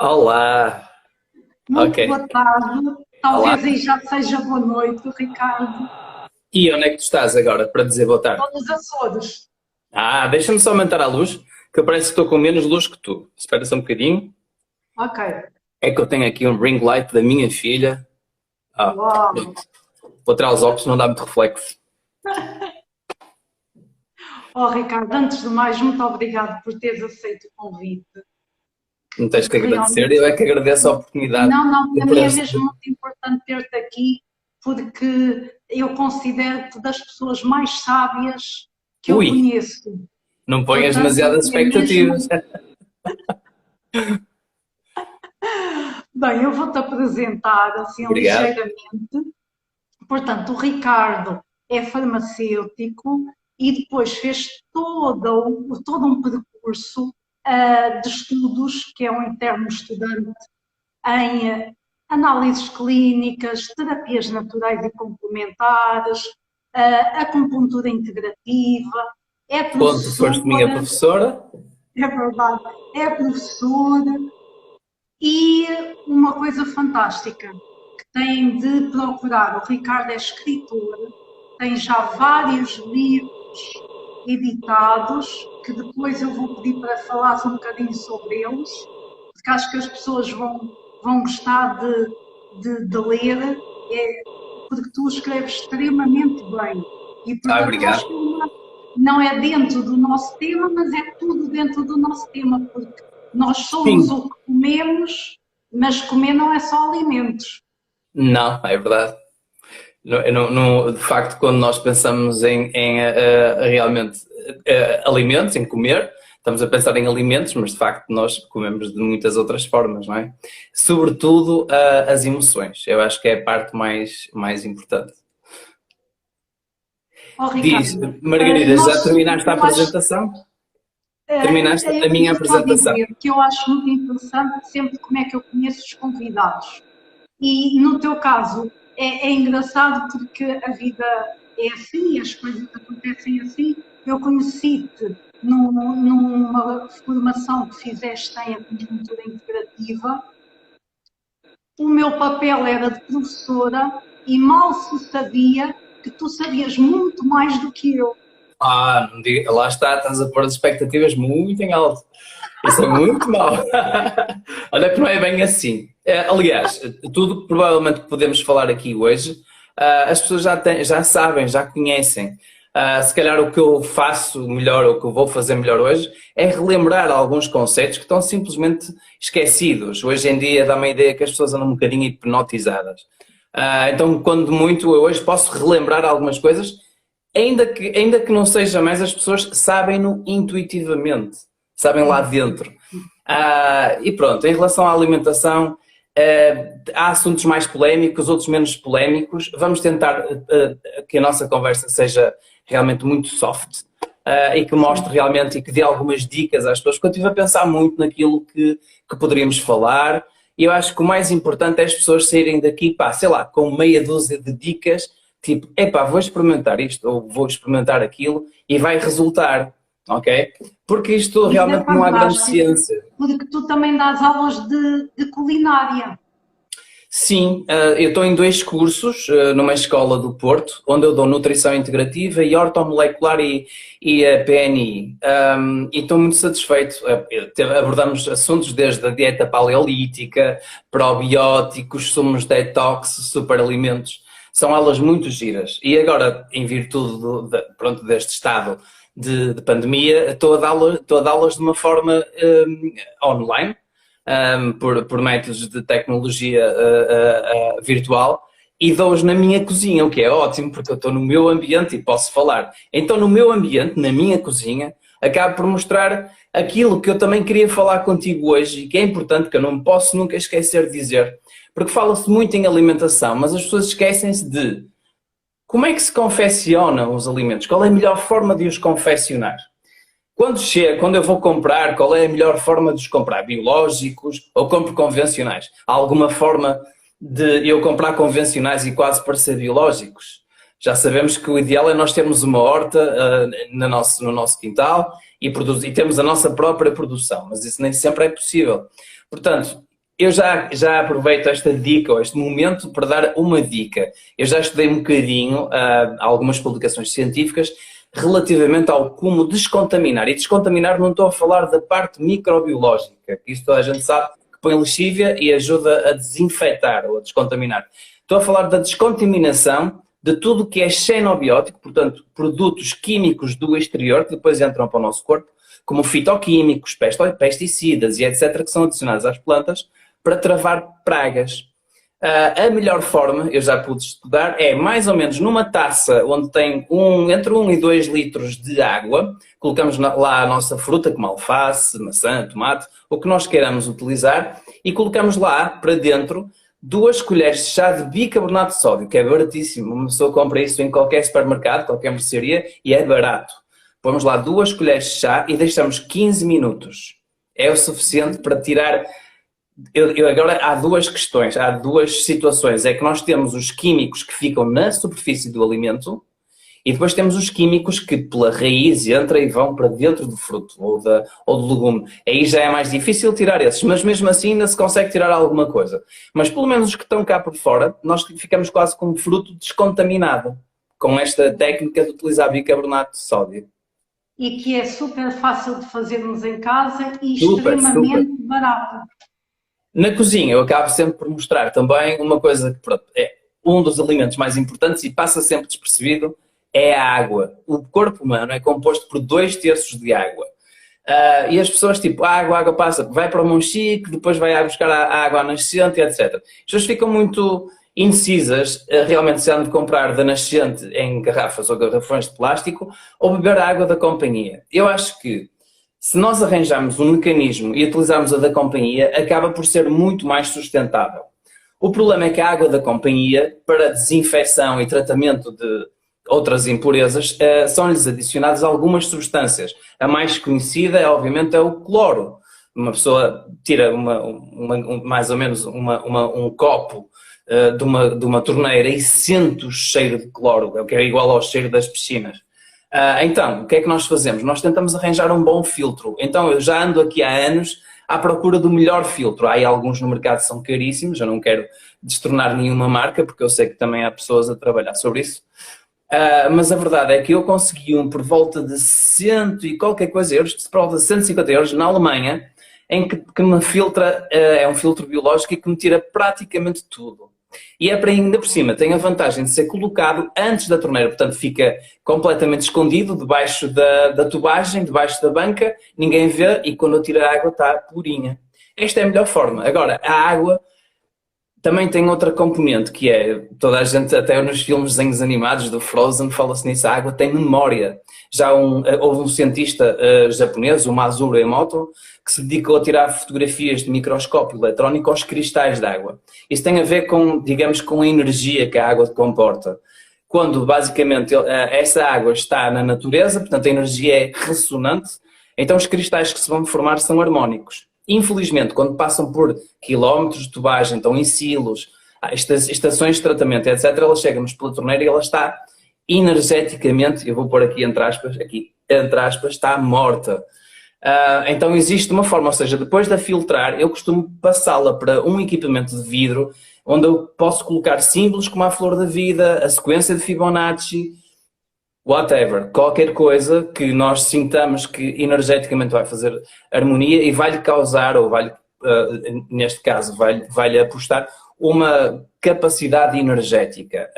Olá, Muito ok. boa tarde, Olá. talvez aí já seja boa noite, Ricardo. E onde é que tu estás agora para dizer boa tarde? Estou nos Açores. Deixa-me só aumentar a luz, que eu parece que estou com menos luz que tu. Espera só um bocadinho. Ok. É que eu tenho aqui um ring light da minha filha. Uau. Pronto. Vou tirar os óculos, não dá muito reflexo. Oh, Ricardo, antes de mais, muito obrigado por teres aceito o convite, Não tens que porque agradecer, realmente, eu é que agradeço a oportunidade não, não, de para mim é poder. mesmo muito importante ter-te aqui, porque eu considero-te das pessoas mais sábias que eu Ui, conheço. não ponhas Portanto, demasiadas é mesmo. expectativas. Bem, eu vou-te apresentar assim Obrigado. ligeiramente. Portanto, o Ricardo é farmacêutico e depois fez todo um percurso de estudos, que é um interno estudante em análises clínicas, terapias naturais e complementares, acupuntura integrativa, é Ponto, foste minha professor, professora. é verdade, é professor e uma coisa fantástica que tem de procurar, o Ricardo é escritor, tem já vários livros editados, que depois eu vou pedir para falar um bocadinho sobre eles, porque acho que as pessoas vão gostar de ler, porque tu escreves extremamente bem. E, portanto, eu Obrigado. acho que não é dentro do nosso tema, mas é tudo dentro do nosso tema, porque nós somos Sim. o que comemos, mas comer não é só alimentos. Não, é verdade. De facto, quando nós pensamos em realmente alimentos, em comer, estamos a pensar em alimentos, mas de facto nós comemos de muitas outras formas, não é? Sobretudo as emoções, eu acho que é a parte mais importante. Oh, Diz, Ricardo, Margarida, já nós, terminaste a eu acho, apresentação? Terminaste a eu minha ia só apresentação? dizer que eu acho muito interessante sempre como é que eu conheço os convidados. E no teu caso é engraçado porque a vida é assim, as coisas acontecem assim. Eu conheci-te numa formação que fizeste em acupuntura integrativa. O meu papel era de professora e mal se sabia que tu sabias muito mais do que eu. Não diga, lá está, estás a pôr as expectativas muito em alto. Isso é muito mau. Olha que não é bem assim. Aliás, tudo que provavelmente podemos falar aqui hoje, as pessoas já sabem, já conhecem. Se calhar o que eu faço melhor, ou o que eu vou fazer melhor hoje, é relembrar alguns conceitos que estão simplesmente esquecidos. Hoje em dia dá-me a ideia que as pessoas andam um bocadinho hipnotizadas. Então, quando muito, eu hoje posso relembrar algumas coisas, ainda que não seja mais, as pessoas sabem-no intuitivamente, sabem lá dentro. E pronto, em relação à alimentação, há assuntos mais polémicos, outros menos polémicos. Vamos tentar que a nossa conversa seja realmente muito soft e que mostre Sim. realmente e que dê algumas dicas às pessoas, porque eu estive a pensar muito naquilo que poderíamos falar e eu acho que o mais importante é as pessoas saírem daqui, pá, sei lá, com meia dúzia de dicas, tipo, epá, vou experimentar isto ou vou experimentar aquilo e vai resultar, ok? Porque isto Isso é realmente não há grande fantástico, ciência. porque tu também dás aulas de culinária. Sim, eu estou em dois cursos numa escola do Porto, onde eu dou nutrição integrativa e ortomolecular e a PNI. E estou muito satisfeito. Abordamos assuntos desde a dieta paleolítica, probióticos, sumos detox, superalimentos. São aulas muito giras. E agora, em virtude pronto, deste estado de pandemia, estou a dá-las de uma forma online por métodos de tecnologia virtual e dou-os na minha cozinha, o que é ótimo, porque eu estou no meu ambiente e posso falar. Então, no meu ambiente, na minha cozinha, acabo por mostrar aquilo que eu também queria falar contigo hoje e que é importante, que eu não posso nunca esquecer de dizer, porque fala-se muito em alimentação, mas as pessoas esquecem-se de como é que se confeccionam os alimentos, qual é a melhor forma de os confeccionar. Quando eu vou comprar, qual é a melhor forma de os comprar? Biológicos ou compro convencionais? Há alguma forma de eu comprar convencionais e quase parecer biológicos? Já sabemos que o ideal é nós termos uma horta no nosso quintal e temos a nossa própria produção, mas isso nem sempre é possível. Portanto, Eu já aproveito esta dica, ou este momento, para dar uma dica. Eu já estudei um bocadinho algumas publicações científicas relativamente ao como descontaminar. E descontaminar não estou a falar da parte microbiológica, que isso toda a gente sabe que põe lexívia e ajuda a desinfetar ou a descontaminar. Estou a falar da descontaminação de tudo o que é xenobiótico, portanto, produtos químicos do exterior que depois entram para o nosso corpo, como fitoquímicos, pesticidas e etc., que são adicionados às plantas para travar pragas. A melhor forma, eu já pude estudar, é mais ou menos numa taça onde tem entre 1 e 2 litros de água, colocamos lá a nossa fruta, como alface, maçã, tomate, o que nós queiramos utilizar, e colocamos lá para dentro 2 colheres de chá de bicarbonato de sódio, que é baratíssimo. Uma pessoa compra isso em qualquer supermercado, qualquer mercearia, e é barato. Pomos lá 2 colheres de chá e deixamos 15 minutos. É o suficiente para tirar... Agora há 2 questões, há 2 situações. É que nós temos os químicos que ficam na superfície do alimento e depois temos os químicos que pela raiz entram e vão para dentro do fruto ou do legume. Aí já é mais difícil tirar esses, mas mesmo assim ainda se consegue tirar alguma coisa. Mas pelo menos os que estão cá por fora, nós ficamos quase com um fruto descontaminado com esta técnica de utilizar bicarbonato de sódio. E que é super fácil de fazermos em casa e Super, extremamente super. barato. Na cozinha eu acabo sempre por mostrar também uma coisa que pronto, é um dos alimentos mais importantes e passa sempre despercebido, é a água. O corpo humano é composto por 2/3 de água. E as pessoas tipo, água passa, vai para o Monchique, depois vai buscar a água à nascente, etc. As pessoas ficam muito indecisas, realmente se há de comprar da nascente em garrafas ou garrafões de plástico ou beber a água da companhia. Eu acho que se nós arranjarmos um mecanismo e utilizarmos a da companhia, acaba por ser muito mais sustentável. O problema é que a água da companhia, para desinfecção e tratamento de outras impurezas, são-lhes adicionadas algumas substâncias. A mais conhecida, obviamente, é o cloro. Uma pessoa tira mais ou menos um copo de uma torneira e sente o cheiro de cloro, que é igual ao cheiro das piscinas. Então, o que é que nós fazemos? Nós tentamos arranjar um bom filtro. Então, eu já ando aqui há anos à procura do melhor filtro. Há aí alguns no mercado que são caríssimos, eu não quero destornar nenhuma marca, porque eu sei que também há pessoas a trabalhar sobre isso. Mas a verdade é que eu consegui um por volta de 100 e qualquer coisa euros, por volta de 150 euros na Alemanha, em que me filtra, é um filtro biológico e que me tira praticamente tudo. E é para ainda por cima, tem a vantagem de ser colocado antes da torneira, portanto fica completamente escondido debaixo da tubagem, debaixo da banca, ninguém vê e quando eu tiro a água está purinha. Esta é a melhor forma. Agora, a água também tem outra componente que é, toda a gente, até nos filmes de desenhos animados do Frozen, fala-se nisso, a água tem memória. Já houve um cientista japonês, o Masaru Emoto, que se dedicou a tirar fotografias de microscópio eletrónico aos cristais de água. Isso tem a ver com, digamos, com a energia que a água comporta. Quando, basicamente, essa água está na natureza, portanto, a energia é ressonante, então os cristais que se vão formar são harmónicos. Infelizmente, quando passam por quilómetros de tubagem, estão em silos, estações de tratamento, etc., ela chega-nos pela torneira e ela está energeticamente, eu vou pôr aqui entre aspas, está morta. Então existe uma forma, ou seja, depois de a filtrar, eu costumo passá-la para um equipamento de vidro, onde eu posso colocar símbolos como a flor da vida, a sequência de Fibonacci, whatever, qualquer coisa que nós sintamos que energeticamente vai fazer harmonia e vai-lhe causar, ou vai-lhe, neste caso, vai-lhe apostar uma capacidade energética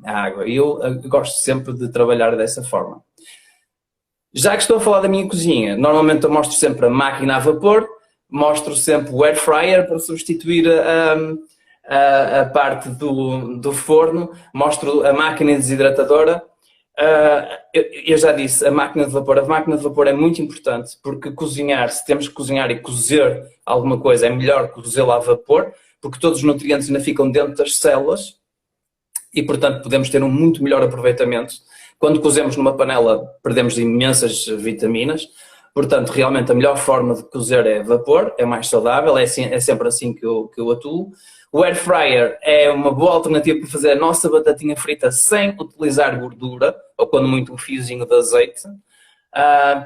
à água. E eu gosto sempre de trabalhar dessa forma. Já que estou a falar da minha cozinha, normalmente eu mostro sempre a máquina a vapor, mostro sempre o air fryer para substituir a parte do forno, mostro a máquina desidratadora. Eu já disse, a máquina de vapor é muito importante porque cozinhar, se temos que cozinhar e cozer alguma coisa, é melhor cozê-la a vapor, porque todos os nutrientes ainda ficam dentro das células e, portanto, podemos ter um muito melhor aproveitamento. Quando cozemos numa panela, perdemos imensas vitaminas, portanto, realmente a melhor forma de cozer é vapor, é mais saudável, é sempre assim que eu atuo. O air fryer é uma boa alternativa para fazer a nossa batatinha frita sem utilizar gordura, ou quando muito um fiozinho de azeite.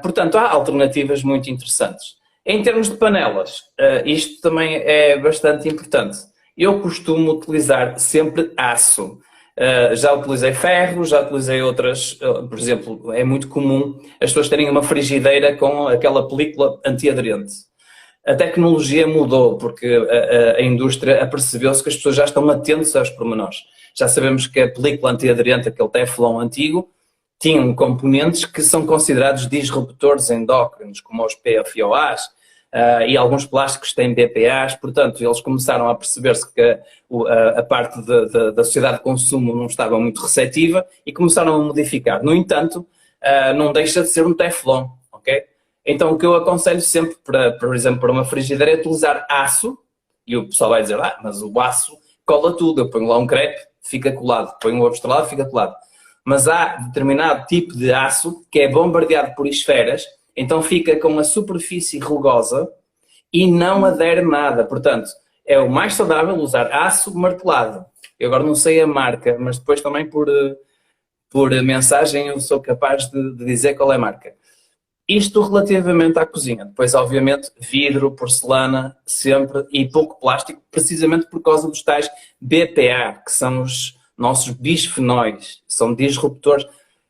Portanto, há alternativas muito interessantes. Em termos de panelas, isto também é bastante importante. Eu costumo utilizar sempre aço. Já utilizei ferro, já utilizei outras, por exemplo, é muito comum as pessoas terem uma frigideira com aquela película antiaderente. A tecnologia mudou porque a indústria apercebeu-se que as pessoas já estão atentas aos pormenores. Já sabemos que a película antiaderente, aquele Teflon antigo, tinham componentes que são considerados disruptores endócrinos, como os PFOAs, e alguns plásticos têm BPAs, portanto, eles começaram a perceber-se que a parte da sociedade de consumo não estava muito receptiva e começaram a modificar. No entanto, não deixa de ser um Teflon, ok? Então, o que eu aconselho sempre, por exemplo, para uma frigideira é utilizar aço, e o pessoal vai dizer, mas o aço cola tudo, eu ponho lá um crepe, fica colado, ponho um ovo estrelado, fica colado. Mas há determinado tipo de aço que é bombardeado por esferas, então fica com a superfície rugosa e não adere nada. Portanto, é o mais saudável usar aço martelado. Eu agora não sei a marca, mas depois também por mensagem eu sou capaz de dizer qual é a marca. Isto relativamente à cozinha. Depois, obviamente, vidro, porcelana, sempre, e pouco plástico, precisamente por causa dos tais BPA, que são os nossos bisfenóis. São disruptores,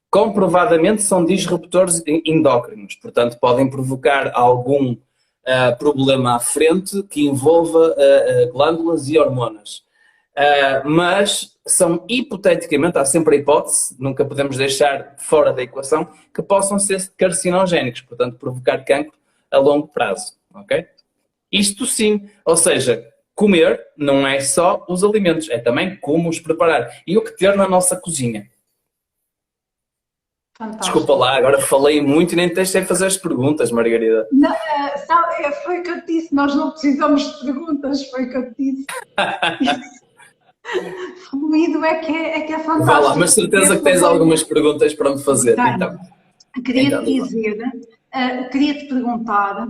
comprovadamente são disruptores endócrinos. Portanto, podem provocar algum problema à frente que envolva glândulas e hormonas. Mas são hipoteticamente, há sempre a hipótese, nunca podemos deixar fora da equação, que possam ser carcinogénicos, portanto provocar cancro a longo prazo, ok? Isto sim, ou seja, comer não é só os alimentos, é também como os preparar e o que ter na nossa cozinha. Fantástico. Desculpa lá, agora falei muito e nem te deixei fazer as perguntas, Margarida. Não, foi o que eu te disse, nós não precisamos de perguntas, foi o que eu te disse. Fluido é que é fantástico. Vá lá, mas certeza que tens algumas perguntas para me fazer. Então. Queria-te perguntar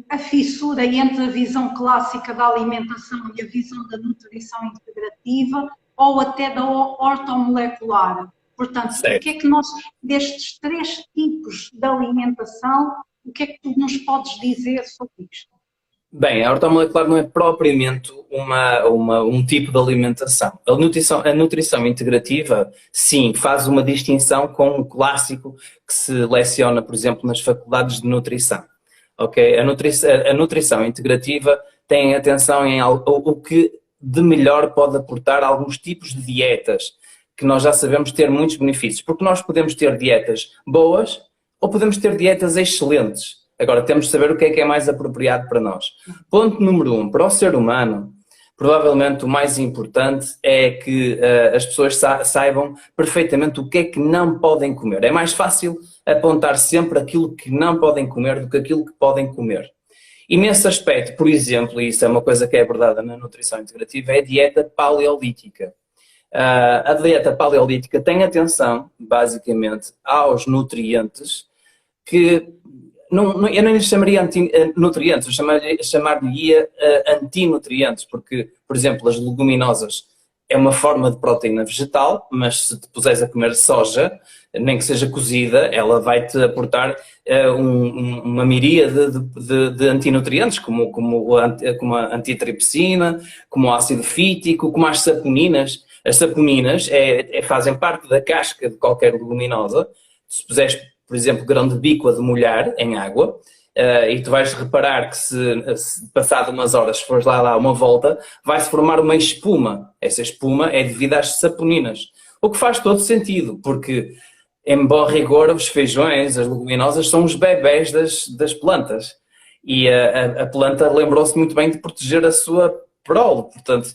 a fissura entre a visão clássica da alimentação e a visão da nutrição integrativa ou até da ortomolecular. Portanto, certo. O que é que nós, destes 3 tipos de alimentação, o que é que tu nos podes dizer sobre isto? Bem, a ortomolecular não é propriamente um tipo de alimentação. A nutrição integrativa, sim, faz uma distinção com o clássico que se leciona, por exemplo, nas faculdades de nutrição. Okay? A nutrição integrativa tem atenção em o que de melhor pode aportar alguns tipos de dietas, que nós já sabemos ter muitos benefícios, porque nós podemos ter dietas boas ou podemos ter dietas excelentes. Agora, temos de saber o que é mais apropriado para nós. Ponto número 1, para o ser humano, provavelmente o mais importante é que as pessoas saibam perfeitamente o que é que não podem comer. É mais fácil apontar sempre aquilo que não podem comer do que aquilo que podem comer. E nesse aspecto, por exemplo, e isso é uma coisa que é abordada na nutrição integrativa, é a dieta paleolítica. A dieta paleolítica tem atenção, basicamente, aos nutrientes que... eu nem lhes chamaria nutrientes, eu chamaria antinutrientes, porque, por exemplo, as leguminosas é uma forma de proteína vegetal, mas se te puseres a comer soja, nem que seja cozida, ela vai-te aportar uma miríade de antinutrientes, como a antitripsina, como o ácido fítico, como as saponinas. As saponinas fazem parte da casca de qualquer leguminosa. Se puseres, por exemplo, grão de bíqua de molhar em água, e tu vais reparar que se passado umas horas, se fores lá dar uma volta, vai-se formar uma espuma. Essa espuma é devido às saponinas. O que faz todo sentido, porque, em bom rigor, os feijões, as leguminosas, são os bebés das plantas. E a planta lembrou-se muito bem de proteger a sua prole, portanto,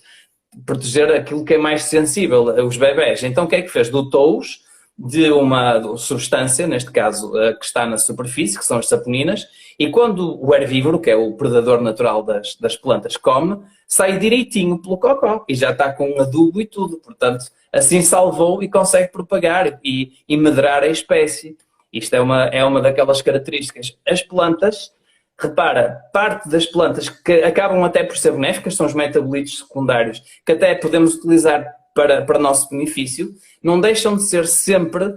proteger aquilo que é mais sensível, os bebés. Então, o que é que fez? Dotou-os de uma substância, neste caso, que está na superfície, que são as saponinas, e quando o herbívoro, que é o predador natural das plantas, come, sai direitinho pelo cocó e já está com adubo e tudo. Portanto, assim salvou e consegue propagar e medrar a espécie. Isto é uma daquelas características. As plantas, repara, parte das plantas que acabam até por ser benéficas são os metabolitos secundários, que até podemos utilizar para nosso benefício, não deixam de ser sempre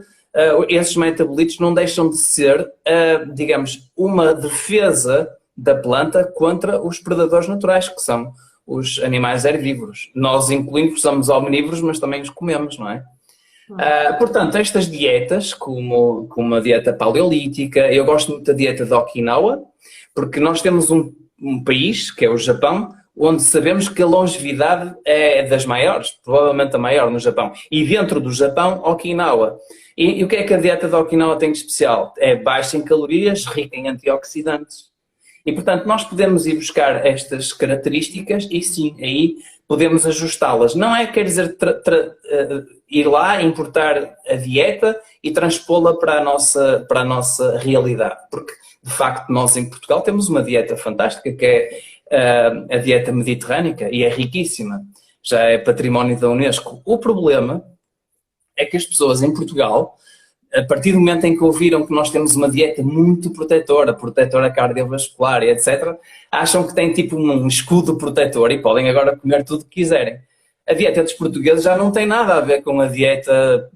esses metabolitos não deixam de ser, digamos, uma defesa da planta contra os predadores naturais, que são os animais herbívoros. Nós incluímos, somos omnívoros, mas também os comemos, não é? Portanto, estas dietas, como a dieta paleolítica, eu gosto muito da dieta de Okinawa, porque nós temos um país, que é o Japão, onde sabemos que a longevidade é das maiores, provavelmente a maior no Japão. E dentro do Japão, Okinawa. E o que é que a dieta de Okinawa tem de especial? É baixa em calorias, rica em antioxidantes. E, portanto, nós podemos ir buscar estas características e, sim, aí podemos ajustá-las. Não é, quer dizer, ir lá, importar a dieta e transpô-la para a nossa realidade. Porque, de facto, nós em Portugal temos uma dieta fantástica, que é a dieta mediterrânica, e é riquíssima. Já é património da Unesco. O problema é que as pessoas em Portugal, a partir do momento em que ouviram que nós temos uma dieta muito protetora cardiovascular e etc., acham que tem tipo um escudo protetor e podem agora comer tudo o que quiserem. A dieta dos portugueses já não tem nada a ver com a dieta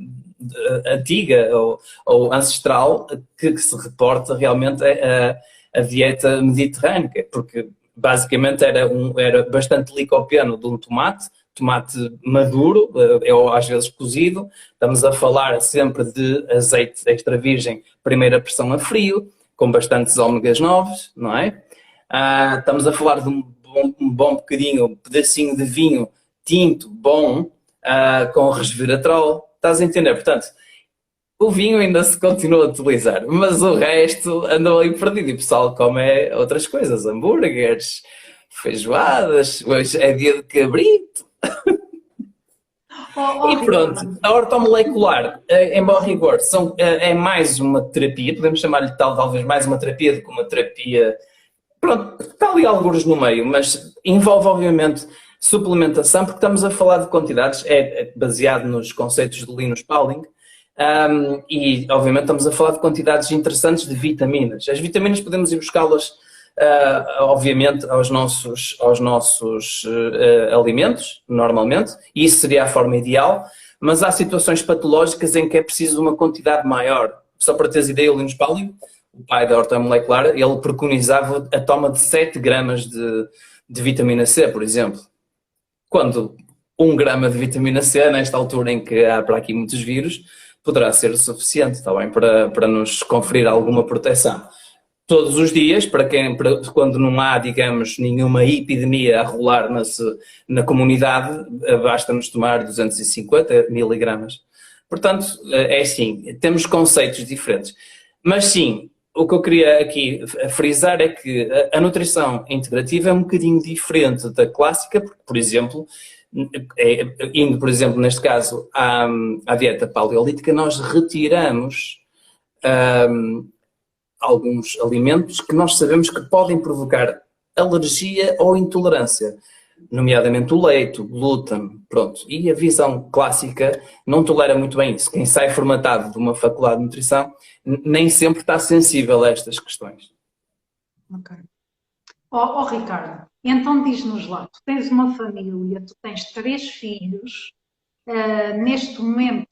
antiga ou ancestral que se reporta realmente a dieta mediterrânica, porque basicamente era bastante licopeno de um tomate maduro, ou às vezes cozido. Estamos a falar sempre de azeite extra virgem, primeira pressão a frio, com bastantes ômegas 9, não é? Estamos a falar de um bom pedacinho de vinho tinto, bom, com resveratrol. Estás a entender? Portanto, o vinho ainda se continua a utilizar, mas o resto andou aí perdido e o pessoal come outras coisas, hambúrgueres, feijoadas, hoje é dia de cabrito. E pronto, a ortomolecular, em bom rigor, é mais uma terapia, podemos chamar-lhe talvez mais uma terapia do que uma terapia, pronto, está ali alguns no meio, mas envolve obviamente suplementação, porque estamos a falar de quantidades, é baseado nos conceitos de Linus Pauling, e obviamente estamos a falar de quantidades interessantes de vitaminas. As vitaminas podemos ir buscá-las obviamente aos nossos alimentos, normalmente, e isso seria a forma ideal, mas há situações patológicas em que é preciso uma quantidade maior. Só para teres ideia, o Linus Pauling, o pai da ortomolecular, ele preconizava a toma de 7 gramas de vitamina C, por exemplo. Quando 1 grama de vitamina C, nesta altura em que há para aqui muitos vírus, poderá ser o suficiente, está bem, para nos conferir alguma proteção. Todos os dias, quando não há, digamos, nenhuma epidemia a rolar na comunidade, basta-nos tomar 250 miligramas. Portanto, é assim, temos conceitos diferentes. Mas sim, o que eu queria aqui frisar é que a nutrição integrativa é um bocadinho diferente da clássica, porque, por exemplo, indo, por exemplo, neste caso, à dieta paleolítica, nós retiramos alguns alimentos que nós sabemos que podem provocar alergia ou intolerância, nomeadamente o leite, o glúten, pronto. E a visão clássica não tolera muito bem isso. Quem sai formatado de uma faculdade de nutrição nem sempre está sensível a estas questões. Ok. Ricardo, então diz-nos lá, tu tens uma família, tu tens 3 filhos, neste momento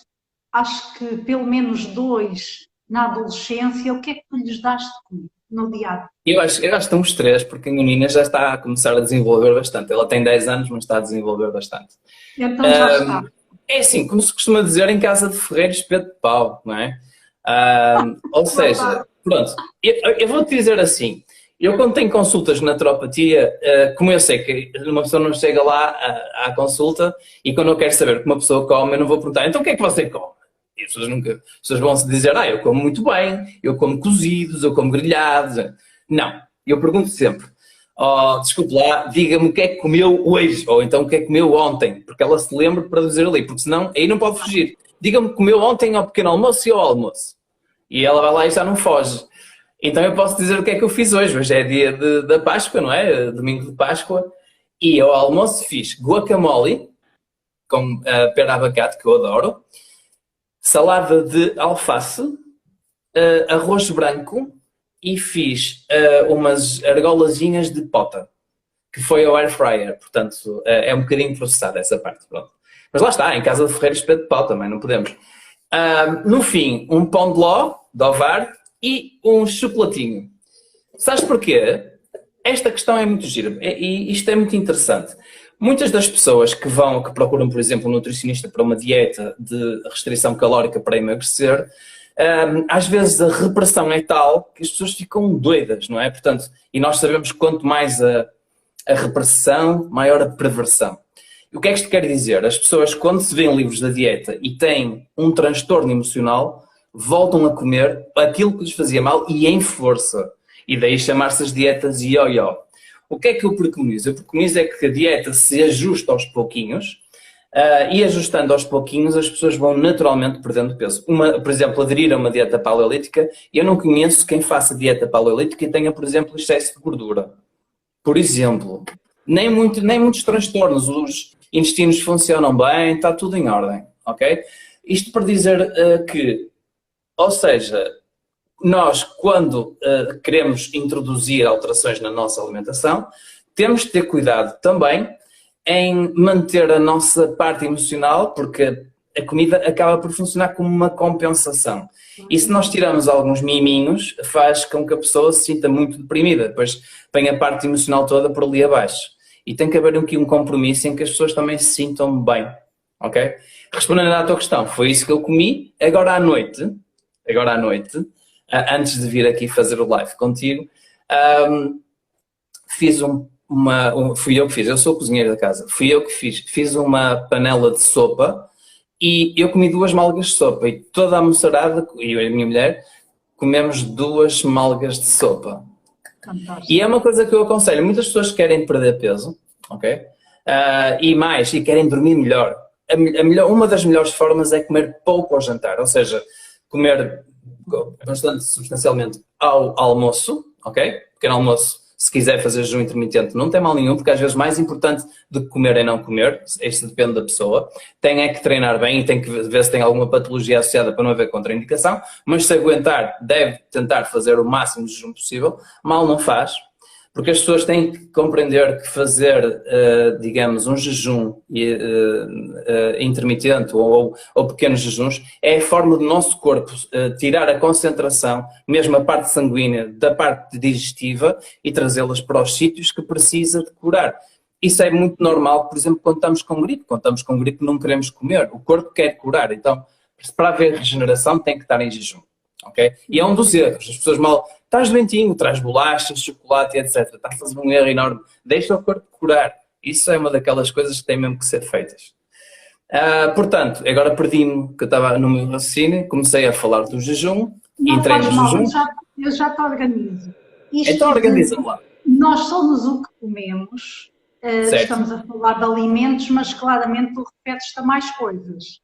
acho que pelo menos 2 na adolescência, o que é que tu lhes dás de comer no dia a dia? Eu acho que estão os 3, porque a menina já está a começar a desenvolver bastante. Ela tem 10 anos, mas está a desenvolver bastante. Então já está. É assim, como se costuma dizer, em casa de ferreiro, espeto de pau, não é? Ou seja, pronto, eu vou-te dizer assim, eu quando tenho consultas na naturopatia, como eu sei que uma pessoa não chega lá à consulta e quando eu quero saber o que uma pessoa come, eu não vou perguntar, então o que é que você come? E as pessoas vão se dizer, eu como muito bem, eu como cozidos, eu como grelhados. Não, eu pergunto sempre, desculpe lá, diga-me o que é que comeu hoje, ou então o que é que comeu ontem, porque ela se lembra para dizer ali, porque senão aí não pode fugir. Diga-me o que comeu ontem ao pequeno almoço e ao almoço. E ela vai lá e já não foge. Então eu posso dizer o que é que eu fiz hoje. Hoje é dia da Páscoa, não é? Domingo de Páscoa. E ao almoço fiz guacamole com pera abacate, que eu adoro, salada de alface, arroz branco e fiz umas argolazinhas de pota, que foi ao air fryer. Portanto, é um bocadinho processada essa parte. Pronto. Mas lá está, em casa de ferreiro espeto de pau também, não podemos. No fim, um pão de ló, de ovar e um chocolatinho. Sabes porquê? Esta questão é muito gira e isto é muito interessante. Muitas das pessoas que procuram, por exemplo, um nutricionista para uma dieta de restrição calórica para emagrecer, às vezes a repressão é tal que as pessoas ficam doidas, não é? Portanto, e nós sabemos que quanto mais a repressão, maior a perversão. E o que é que isto quer dizer? As pessoas, quando se vêem livros da dieta e têm um transtorno emocional, voltam a comer aquilo que lhes fazia mal e em força. E daí chamar-se as dietas ioiô. O que é que eu preconizo? Eu preconizo é que a dieta se ajuste aos pouquinhos e ajustando aos pouquinhos as pessoas vão naturalmente perdendo peso. Por exemplo, aderir a uma dieta paleolítica, eu não conheço quem faça dieta paleolítica e tenha, por exemplo, excesso de gordura. Por exemplo, nem muitos transtornos, os intestinos funcionam bem, está tudo em ordem, ok? Isto para dizer que, ou seja, nós quando queremos introduzir alterações na nossa alimentação, temos de ter cuidado também em manter a nossa parte emocional, porque a comida acaba por funcionar como uma compensação. E se nós tiramos alguns miminhos, faz com que a pessoa se sinta muito deprimida, depois vem a parte emocional toda por ali abaixo. E tem que haver aqui um compromisso em que as pessoas também se sintam bem, ok? Respondendo à tua questão, foi isso que eu comi. Agora à noite, antes de vir aqui fazer o live contigo, fui eu que fiz, eu sou o cozinheiro da casa, fui eu que fiz uma panela de sopa e eu comi 2 malgas de sopa e toda a moçarada, eu e a minha mulher, comemos 2 malgas de sopa. Fantástico. E é uma coisa que eu aconselho, muitas pessoas querem perder peso, ok? E querem dormir melhor. Uma das melhores formas é comer pouco ao jantar, ou seja, comer bastante substancialmente ao almoço, ok? Pequeno almoço, se quiser fazer jejum intermitente, não tem mal nenhum, porque às vezes mais importante do que comer é não comer, isso depende da pessoa. Tem é que treinar bem e tem que ver se tem alguma patologia associada para não haver contraindicação, mas se aguentar, deve tentar fazer o máximo de jejum possível, mal não faz, porque as pessoas têm que compreender que fazer, digamos, um jejum intermitente ou pequenos jejuns é a forma do nosso corpo tirar a concentração, mesmo a parte sanguínea, da parte digestiva e trazê-las para os sítios que precisa de curar. Isso é muito normal, por exemplo, quando estamos com gripe. Quando estamos com gripe não queremos comer, o corpo quer curar. Então, para haver regeneração tem que estar em jejum. Okay? E é um dos erros. As pessoas estás doentinho, traz bolachas, chocolate, etc. Estás a fazer um erro enorme. Deixa o corpo curar. Isso é uma daquelas coisas que têm mesmo que ser feitas. Portanto, agora perdi-me, que eu estava no meu raciocínio, comecei a falar do jejum, entrei no jejum. Eu já te organizo. Então organiza lá. Nós somos o que comemos, estamos a falar de alimentos, mas claramente tu repetes-te a mais coisas.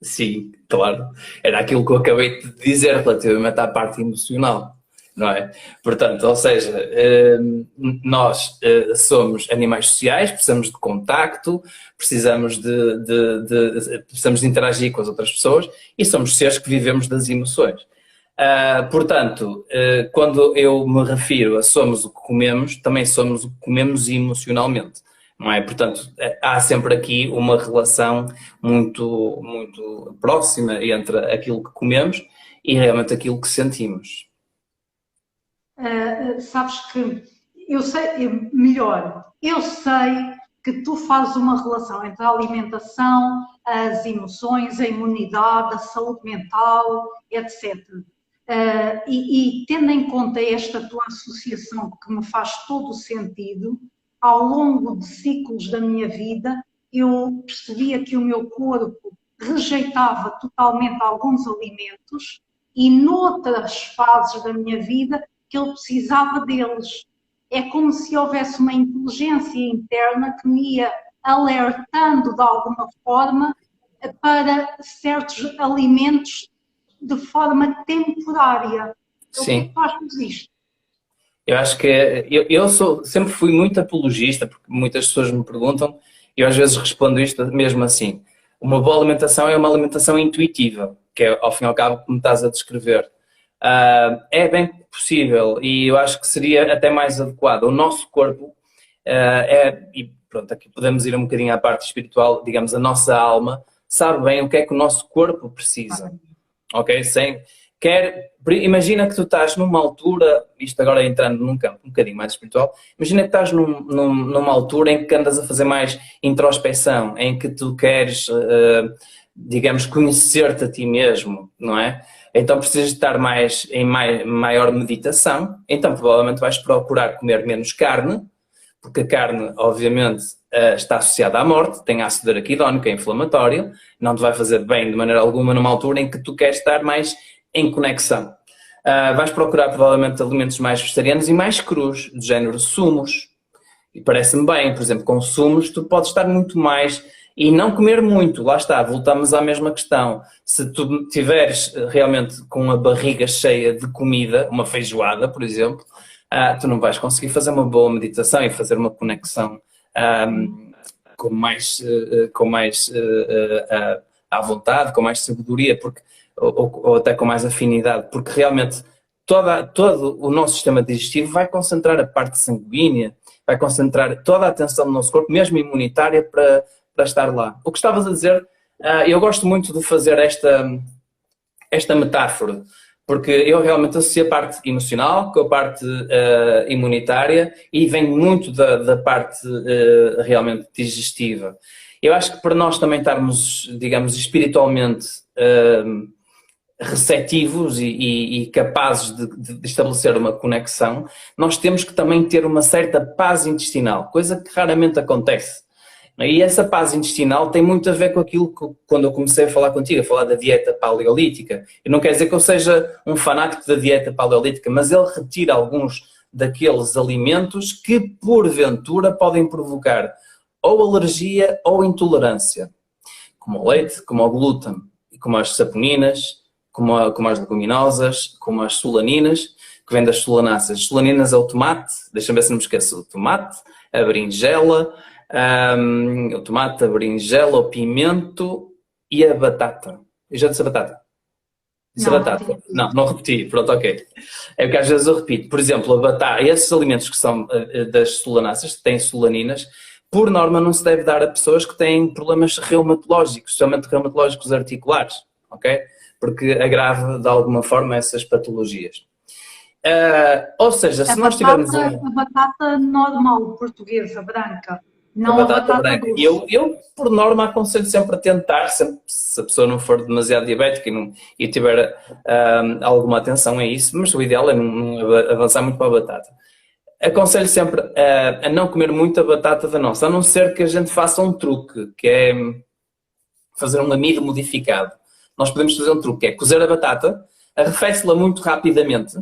Sim, claro. Era aquilo que eu acabei de dizer relativamente à parte emocional, não é? Portanto, ou seja, nós somos animais sociais, precisamos de contacto, precisamos de interagir com as outras pessoas e somos seres que vivemos das emoções. Portanto, quando eu me refiro a somos o que comemos, também somos o que comemos emocionalmente. Não é? Portanto, há sempre aqui uma relação muito, muito próxima entre aquilo que comemos e realmente aquilo que sentimos. Sabes que eu sei que tu fazes uma relação entre a alimentação, as emoções, a imunidade, a saúde mental, etc. E tendo em conta esta tua associação que me faz todo o sentido, ao longo de ciclos da minha vida, eu percebia que o meu corpo rejeitava totalmente alguns alimentos e noutras fases da minha vida que ele precisava deles. É como se houvesse uma inteligência interna que me ia alertando de alguma forma para certos alimentos de forma temporária. Sim. O que fazes isto? Eu acho que sempre fui muito apologista, porque muitas pessoas me perguntam e eu às vezes respondo isto mesmo assim. Uma boa alimentação é uma alimentação intuitiva, que é ao fim e ao cabo como estás a descrever. É bem possível e eu acho que seria até mais adequado. O nosso corpo e pronto, aqui podemos ir um bocadinho à parte espiritual, digamos, a nossa alma sabe bem o que é que o nosso corpo precisa. Ok? Imagina que tu estás numa altura, isto agora entrando num campo um bocadinho mais espiritual, imagina que estás numa altura em que andas a fazer mais introspeção, em que tu queres, digamos, conhecer-te a ti mesmo, não é? Então precisas de estar em maior meditação, então provavelmente vais procurar comer menos carne, porque a carne, obviamente, está associada à morte, tem ácido araquidónico, é inflamatório, não te vai fazer bem de maneira alguma numa altura em que tu queres estar mais em conexão. Vais procurar provavelmente alimentos mais vegetarianos e mais crus, do género sumos. E parece-me bem, por exemplo, com sumos tu podes estar muito mais e não comer muito. Lá está, voltamos à mesma questão. Se tu estiveres realmente com a barriga cheia de comida, uma feijoada, por exemplo, tu não vais conseguir fazer uma boa meditação e fazer uma conexão com mais à vontade, com mais sabedoria, porque ou até com mais afinidade, porque realmente todo o nosso sistema digestivo vai concentrar a parte sanguínea, vai concentrar toda a atenção do nosso corpo, mesmo imunitária, para estar lá. O que estavas a dizer, eu gosto muito de fazer esta metáfora, porque eu realmente associo a parte emocional com a parte imunitária e vem muito da parte realmente digestiva. Eu acho que para nós também estarmos, digamos, espiritualmente receptivos e capazes de estabelecer uma conexão, nós temos que também ter uma certa paz intestinal, coisa que raramente acontece. E essa paz intestinal tem muito a ver com aquilo que, quando eu comecei a falar contigo, a falar da dieta paleolítica. E não quer dizer que eu seja um fanático da dieta paleolítica, mas ele retira alguns daqueles alimentos que, porventura, podem provocar ou alergia ou intolerância, como o leite, como o glúten, como as saponinas, como as leguminosas, como as solaninas, que vêm das solanáceas. As solaninas é o tomate, deixa-me ver se não me esqueço, o tomate, a berinjela, a berinjela, o pimento e a batata. Eu já disse a batata? Disse a batata? Não repeti, pronto, ok. É porque às vezes eu repito. Por exemplo, a batata, esses alimentos que são das solanáceas, que têm solaninas, por norma não se deve dar a pessoas que têm problemas reumatológicos, especialmente reumatológicos articulares, ok? Porque agrava de alguma forma essas patologias. Ou seja, se nós tivermos... A batata normal, portuguesa, branca. Não a batata branca. Eu, por norma, aconselho sempre a tentar, sempre, se a pessoa não for demasiado diabética e tiver alguma atenção a isso, mas o ideal é não avançar muito para a batata. Aconselho sempre a não comer muito a batata da nossa, a não ser que a gente faça um truque, que é fazer um amido modificado. Nós podemos fazer um truque, que é cozer a batata, arrefece-la muito rapidamente,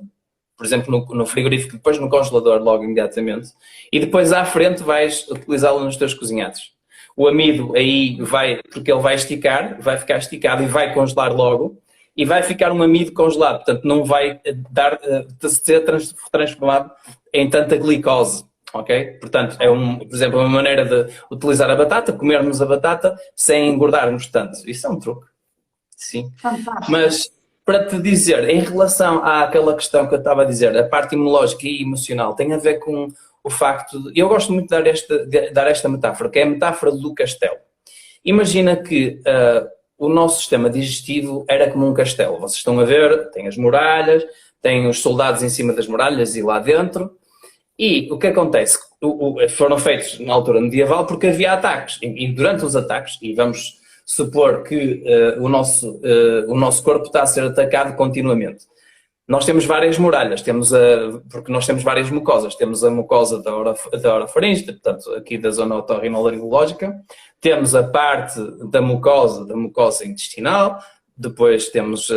por exemplo, no frigorífico, depois no congelador, logo imediatamente, e depois à frente vais utilizá-lo nos teus cozinhados. O amido aí porque ele vai esticar, vai ficar esticado e vai congelar logo, e vai ficar um amido congelado, portanto não vai ser transformado em tanta glicose, ok? Portanto, por exemplo, uma maneira de utilizar a batata, comermos a batata sem engordarmos tanto. Isso é um truque, sim. Fantástico. Mas... para te dizer, em relação àquela questão que eu estava a dizer, a parte imunológica e emocional, tem a ver com o facto de... Eu gosto muito de dar esta metáfora, que é a metáfora do castelo. Imagina que o nosso sistema digestivo era como um castelo. Vocês estão a ver, tem as muralhas, tem os soldados em cima das muralhas e lá dentro. E o que acontece? Foram feitos na altura medieval porque havia ataques. E durante os ataques, e vamos... supor que o nosso corpo está a ser atacado continuamente. Nós temos várias muralhas, porque nós temos várias mucosas. Temos a mucosa da orofaringe, portanto, aqui da zona otorrinolaringológica. Temos a parte da mucosa intestinal. Depois temos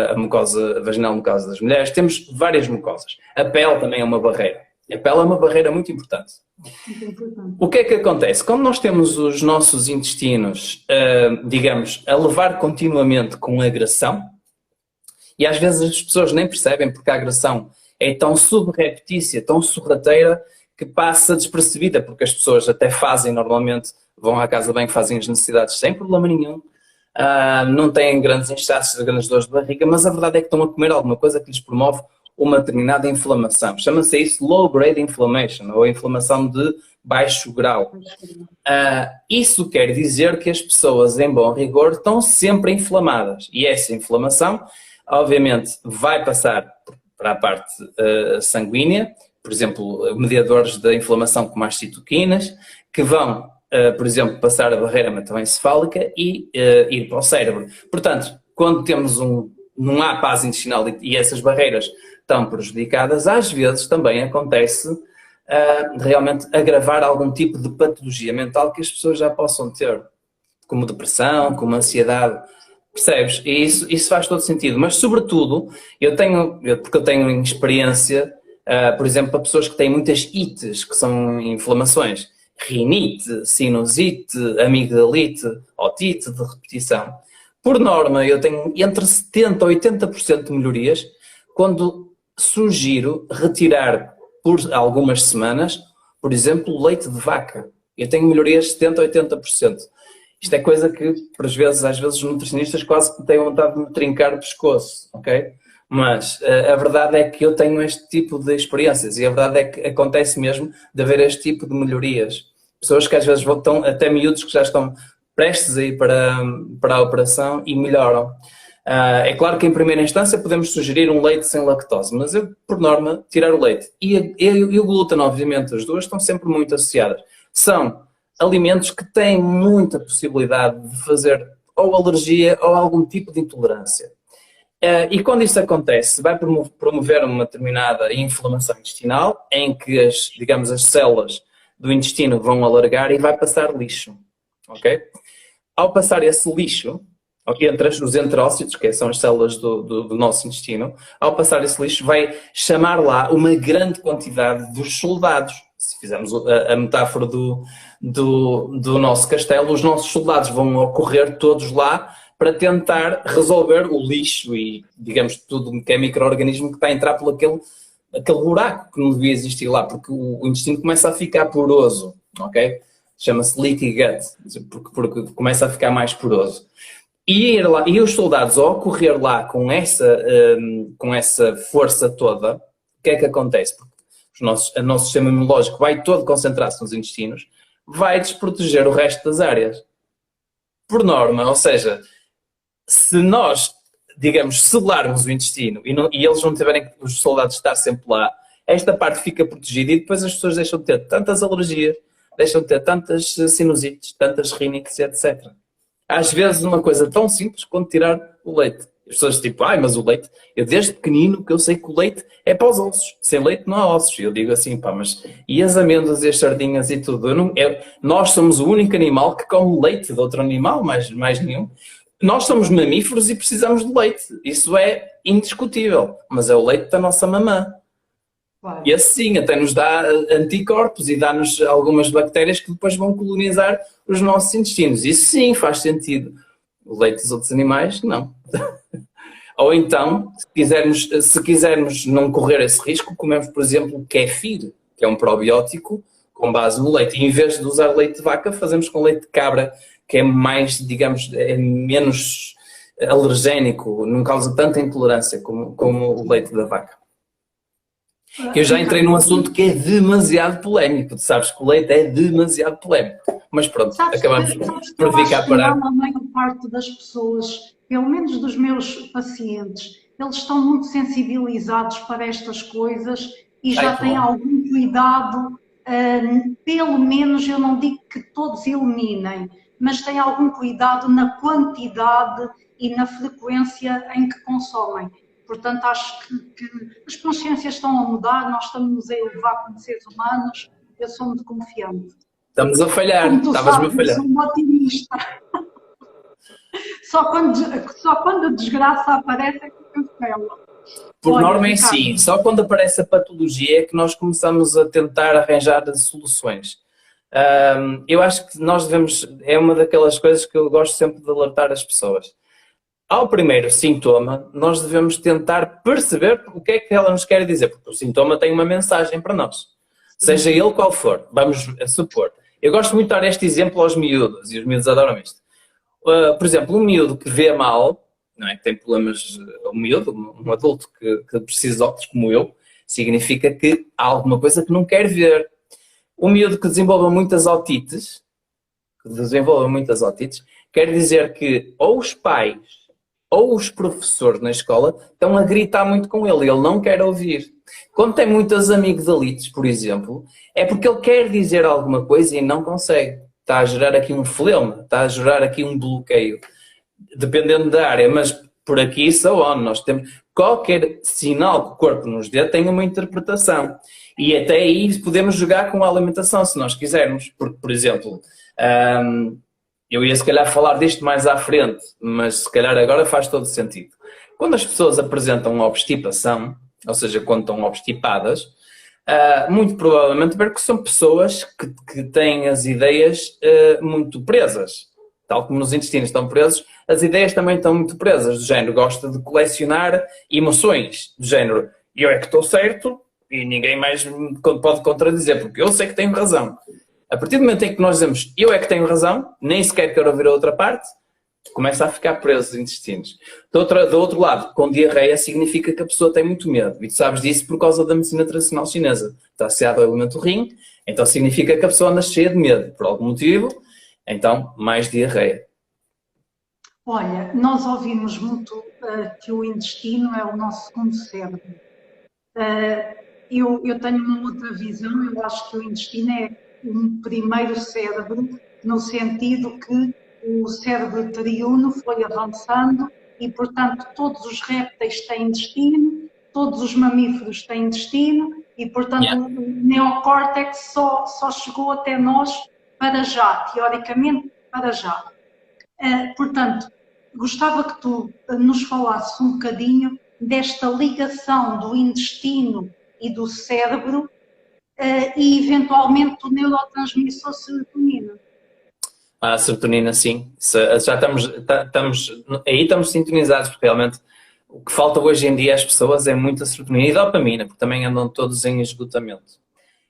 a mucosa vaginal, a mucosa das mulheres. Temos várias mucosas. A pele também é uma barreira. A pele é uma barreira muito importante. O que é que acontece? Quando nós temos os nossos intestinos, digamos, a levar continuamente com agressão, e às vezes as pessoas nem percebem porque a agressão é tão subreptícia, tão sorrateira, que passa despercebida, porque as pessoas até fazem normalmente, vão à casa bem, fazem as necessidades sem problema nenhum, não têm grandes inchaços, grandes dores de barriga, mas a verdade é que estão a comer alguma coisa que lhes promove uma determinada inflamação. Chama-se isso low grade inflammation, ou inflamação de baixo grau. Isso quer dizer que as pessoas, em bom rigor, estão sempre inflamadas. E essa inflamação, obviamente, vai passar para a parte sanguínea, por exemplo, mediadores da inflamação como as citoquinas, que vão, por exemplo, passar a barreira hematoencefálica e ir para o cérebro. Portanto, quando temos não há paz intestinal e essas barreiras estão prejudicadas, às vezes também acontece realmente agravar algum tipo de patologia mental que as pessoas já possam ter, como depressão, como ansiedade, percebes? E isso faz todo sentido, mas sobretudo, porque eu tenho experiência, por exemplo, para pessoas que têm muitas ites, que são inflamações, rinite, sinusite, amigdalite, otite de repetição. Por norma, eu tenho entre 70% a 80% de melhorias quando sugiro retirar por algumas semanas, por exemplo, leite de vaca. Eu tenho melhorias de 70% a 80%. Isto é coisa que, às vezes, os nutricionistas quase têm vontade de me trincar o pescoço, ok? Mas a verdade é que eu tenho este tipo de experiências e a verdade é que acontece mesmo de haver este tipo de melhorias. Pessoas que às vezes estão, até miúdos que já estão prestes a ir para a operação e melhoram. É claro que em primeira instância podemos sugerir um leite sem lactose, mas eu, por norma, tirar o leite. E o glúten, obviamente, as duas estão sempre muito associadas. São alimentos que têm muita possibilidade de fazer ou alergia ou algum tipo de intolerância. E quando isso acontece, vai promover uma determinada inflamação intestinal, em que as células do intestino vão alargar e vai passar lixo. Ok? Ao passar esse lixo, entre os enterócitos, que são as células do nosso intestino, ao passar esse lixo vai chamar lá uma grande quantidade dos soldados. Se fizermos a metáfora do nosso castelo, os nossos soldados vão ocorrer todos lá para tentar resolver o lixo e, digamos, tudo que é micro-organismo que está a entrar por aquele buraco que não devia existir lá, porque o intestino começa a ficar poroso, ok? Chama-se leaky gut, porque começa a ficar mais poroso. E os soldados, ao ocorrer lá com essa força toda, o que é que acontece? Porque o nosso sistema imunológico vai todo concentrar-se nos intestinos, vai desproteger o resto das áreas. Por norma, ou seja, se nós, digamos, selarmos o intestino e eles não tiverem os soldados estar sempre lá, esta parte fica protegida e depois as pessoas deixam de ter tantas alergias, deixam de ter tantas sinusites, tantas rinites, etc. Às vezes uma coisa tão simples quanto tirar o leite. As pessoas tipo, mas o leite, eu desde pequenino que eu sei que o leite é para os ossos. Sem leite não há ossos. Eu digo assim, mas e as amêndoas e as sardinhas e tudo? Nós somos o único animal que come leite de outro animal, mais nenhum. Nós somos mamíferos e precisamos de leite. Isso é indiscutível. Mas é o leite da nossa mamã. Claro. E assim até nos dá anticorpos e dá-nos algumas bactérias que depois vão colonizar os nossos intestinos. Isso sim faz sentido. O leite dos outros animais, não. Ou então, se quisermos não correr esse risco, comemos, por exemplo, kefir, que é um probiótico com base no leite. E em vez de usar leite de vaca, fazemos com leite de cabra, que é mais, digamos, é menos alergénico, não causa tanta intolerância como o leite da vaca. Eu já entrei num assunto que é demasiado polémico. Tu sabes que o leite é demasiado polémico. Mas pronto, acabamos por ficar parado. A maior parte das pessoas, pelo menos dos meus pacientes, eles estão muito sensibilizados para estas coisas e já têm algum cuidado. Pelo menos, eu não digo que todos eliminem, mas têm algum cuidado na quantidade e na frequência em que consomem. Portanto, acho que as consciências estão a mudar, nós estamos a elevar como seres humanos, eu sou muito confiante. Estamos a falhar, estavas-me a falhar. Eu sou um otimista. Só quando a desgraça aparece é que cancela. Por norma é assim, só quando aparece a patologia é que nós começamos a tentar arranjar soluções. Eu acho que nós devemos, é uma daquelas coisas que eu gosto sempre de alertar as pessoas. Ao primeiro sintoma, nós devemos tentar perceber o que é que ela nos quer dizer, porque o sintoma tem uma mensagem para nós, seja ele qual for. Vamos supor. Eu gosto muito de dar este exemplo aos miúdos, e os miúdos adoram isto. Por exemplo, um miúdo que vê mal, não é, que tem problemas, um miúdo, um adulto que precisa de óculos como eu, significa que há alguma coisa que não quer ver. O miúdo que desenvolva muitas otites, quer dizer que ou os pais ou os professores na escola estão a gritar muito com ele e ele não quer ouvir. Quando tem muitas amigdalites, por exemplo, é porque ele quer dizer alguma coisa e não consegue. Está a gerar aqui um flema, está a gerar aqui um bloqueio, dependendo da área, mas por aqui nós temos qualquer sinal que o corpo nos dê tem uma interpretação. E até aí podemos jogar com a alimentação, se nós quisermos. Porque, por exemplo, eu ia se calhar falar disto mais à frente, mas se calhar agora faz todo sentido. Quando as pessoas apresentam obstipação, ou seja, quando estão obstipadas, muito provavelmente porque são pessoas que têm as ideias muito presas. Tal como nos intestinos estão presos, as ideias também estão muito presas. Do género, gosta de colecionar emoções. Do género, eu é que estou certo e ninguém mais me pode contradizer, porque eu sei que tenho razão. A partir do momento em que nós dizemos eu é que tenho razão, nem sequer quero ouvir a outra parte, começa a ficar preso os intestinos. Do outro lado, com diarreia significa que a pessoa tem muito medo. E tu sabes disso por causa da medicina tradicional chinesa. Está associado ao elemento rim, então significa que a pessoa anda cheia de medo. Por algum motivo, então mais diarreia. Olha, nós ouvimos muito que o intestino é o nosso segundo cérebro. Eu tenho uma outra visão, eu acho que o intestino é um primeiro cérebro, no sentido que o cérebro triuno foi avançando e, portanto, todos os répteis têm intestino, todos os mamíferos têm intestino e, portanto, o neocórtex só chegou até nós para já, teoricamente, para já. Portanto, gostava que tu nos falasses um bocadinho desta ligação do intestino e do cérebro e, eventualmente, do neurotransmissor serotonina. A serotonina, sim. Já estamos sintonizados, porque realmente o que falta hoje em dia às pessoas é muita serotonina e dopamina, porque também andam todos em esgotamento.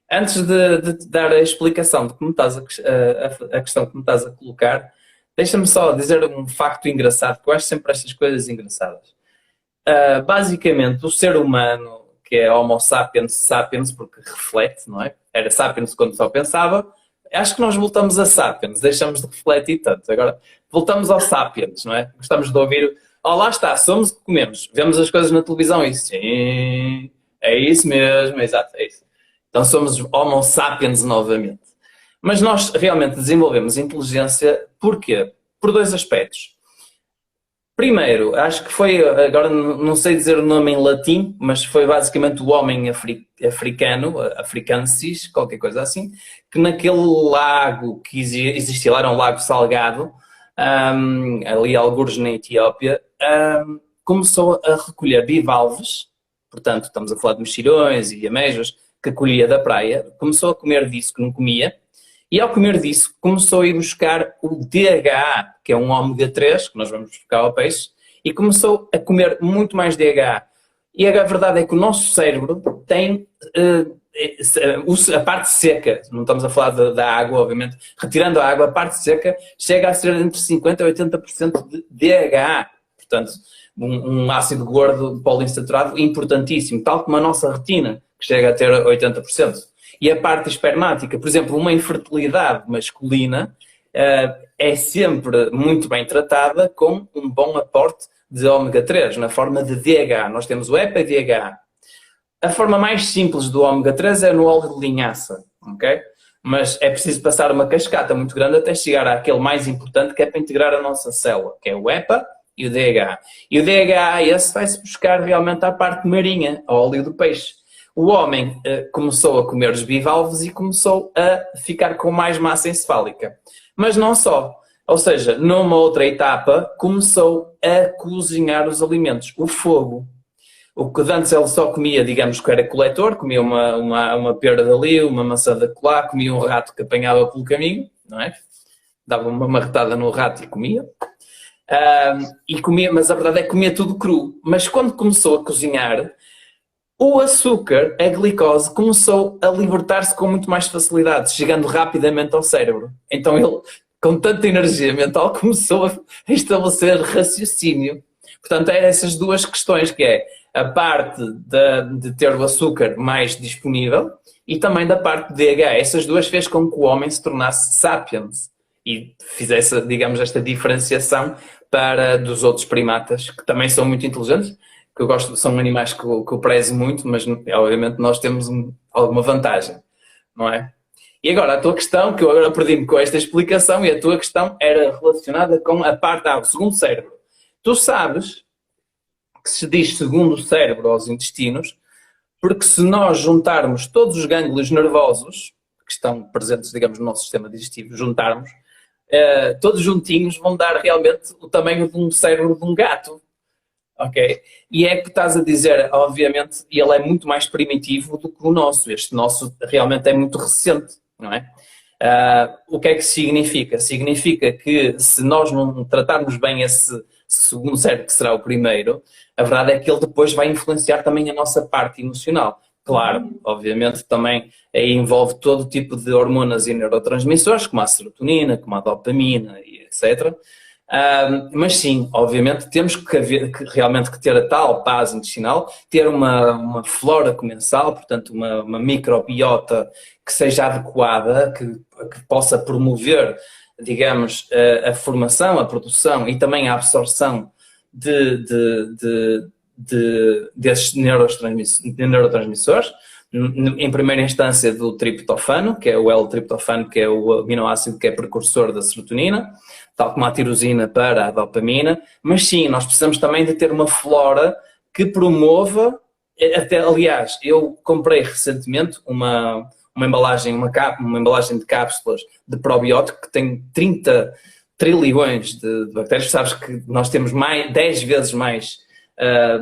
Antes de dar a explicação de como estás a questão que me estás a colocar, deixa-me só dizer um facto engraçado, que eu acho sempre estas coisas engraçadas. Basicamente, o ser humano, que é Homo sapiens sapiens, porque reflete, não é? Era sapiens quando só pensava. Acho que nós voltamos a sapiens, deixamos de refletir tanto. Agora, voltamos ao sapiens, não é? Gostamos de ouvir, lá está, somos o que comemos. Vemos as coisas na televisão e sim, é isso mesmo, exato, é isso. Então somos Homo sapiens novamente. Mas nós realmente desenvolvemos inteligência, porquê? Por dois aspectos. Primeiro, acho que foi, agora não sei dizer o nome em latim, mas foi basicamente o homem africano, africansis, qualquer coisa assim, que naquele lago que existia lá, era um lago salgado, ali algures na Etiópia, começou a recolher bivalves, portanto estamos a falar de mexilhões e ameijos, que colhia da praia, começou a comer disso que não comia, e ao comer disso começou a ir buscar o DHA, que é um ômega 3, que nós vamos buscar ao peixe, e começou a comer muito mais DHA. E a verdade é que o nosso cérebro tem a parte seca, não estamos a falar da água, obviamente, retirando a água, a parte seca chega a ser entre 50% e 80% de DHA. Portanto, um ácido gordo poliinsaturado importantíssimo, tal como a nossa retina, que chega a ter 80%. E a parte espermática, por exemplo, uma infertilidade masculina é sempre muito bem tratada com um bom aporte de ômega 3, na forma de DHA. Nós temos o EPA e DHA. A forma mais simples do ômega 3 é no óleo de linhaça, ok? Mas é preciso passar uma cascata muito grande até chegar àquele mais importante, que é para integrar a nossa célula, que é o EPA e o DHA. E o DHA, esse vai-se buscar realmente à parte marinha, ao óleo do peixe. O homem começou a comer os bivalves e começou a ficar com mais massa encefálica. Mas não só. Ou seja, numa outra etapa, começou a cozinhar os alimentos. O fogo. O que antes ele só comia, digamos que era coletor, comia uma pera dali, uma maçã da colar, comia um rato que apanhava pelo caminho, não é? Dava uma marretada no rato e comia. Mas a verdade é que comia tudo cru. Mas quando começou a cozinhar, o açúcar, a glicose, começou a libertar-se com muito mais facilidade, chegando rapidamente ao cérebro. Então ele, com tanta energia mental, começou a estabelecer raciocínio. Portanto, é essas duas questões, que é a parte de ter o açúcar mais disponível e também da parte de DH. Essas duas fez com que o homem se tornasse sapiens e fizesse, digamos, esta diferenciação dos outros primatas, que também são muito inteligentes, que eu gosto, são animais que eu prezo muito, mas obviamente nós temos alguma vantagem, não é? E agora a tua questão, que eu agora perdi-me com esta explicação, e a tua questão era relacionada com a parte o segundo cérebro. Tu sabes que se diz segundo cérebro aos intestinos, porque se nós juntarmos todos os gânglios nervosos que estão presentes, digamos, no nosso sistema digestivo, juntarmos, todos juntinhos vão dar realmente o tamanho de um cérebro de um gato. Ok? E é que estás a dizer, obviamente, ele é muito mais primitivo do que o nosso. Este nosso realmente é muito recente, não é? O que é que significa? Significa que se nós não tratarmos bem esse segundo cérebro, que será o primeiro, a verdade é que ele depois vai influenciar também a nossa parte emocional. Claro, obviamente também aí envolve todo tipo de hormonas e neurotransmissores, como a serotonina, como a dopamina e etc. Mas sim, obviamente temos que realmente que ter a tal paz intestinal, ter uma flora comensal, portanto uma microbiota que seja adequada, que possa promover, digamos, a formação, a produção e também a absorção desses neurotransmissores, em primeira instância do triptofano, que é o L-triptofano, que é o aminoácido que é precursor da serotonina, tal como a tirosina para a dopamina, mas sim, nós precisamos também de ter uma flora que promova, aliás, eu comprei recentemente uma embalagem, uma embalagem de cápsulas de probiótico que tem 30 trilhões de bactérias. Sabes que nós temos 10 vezes mais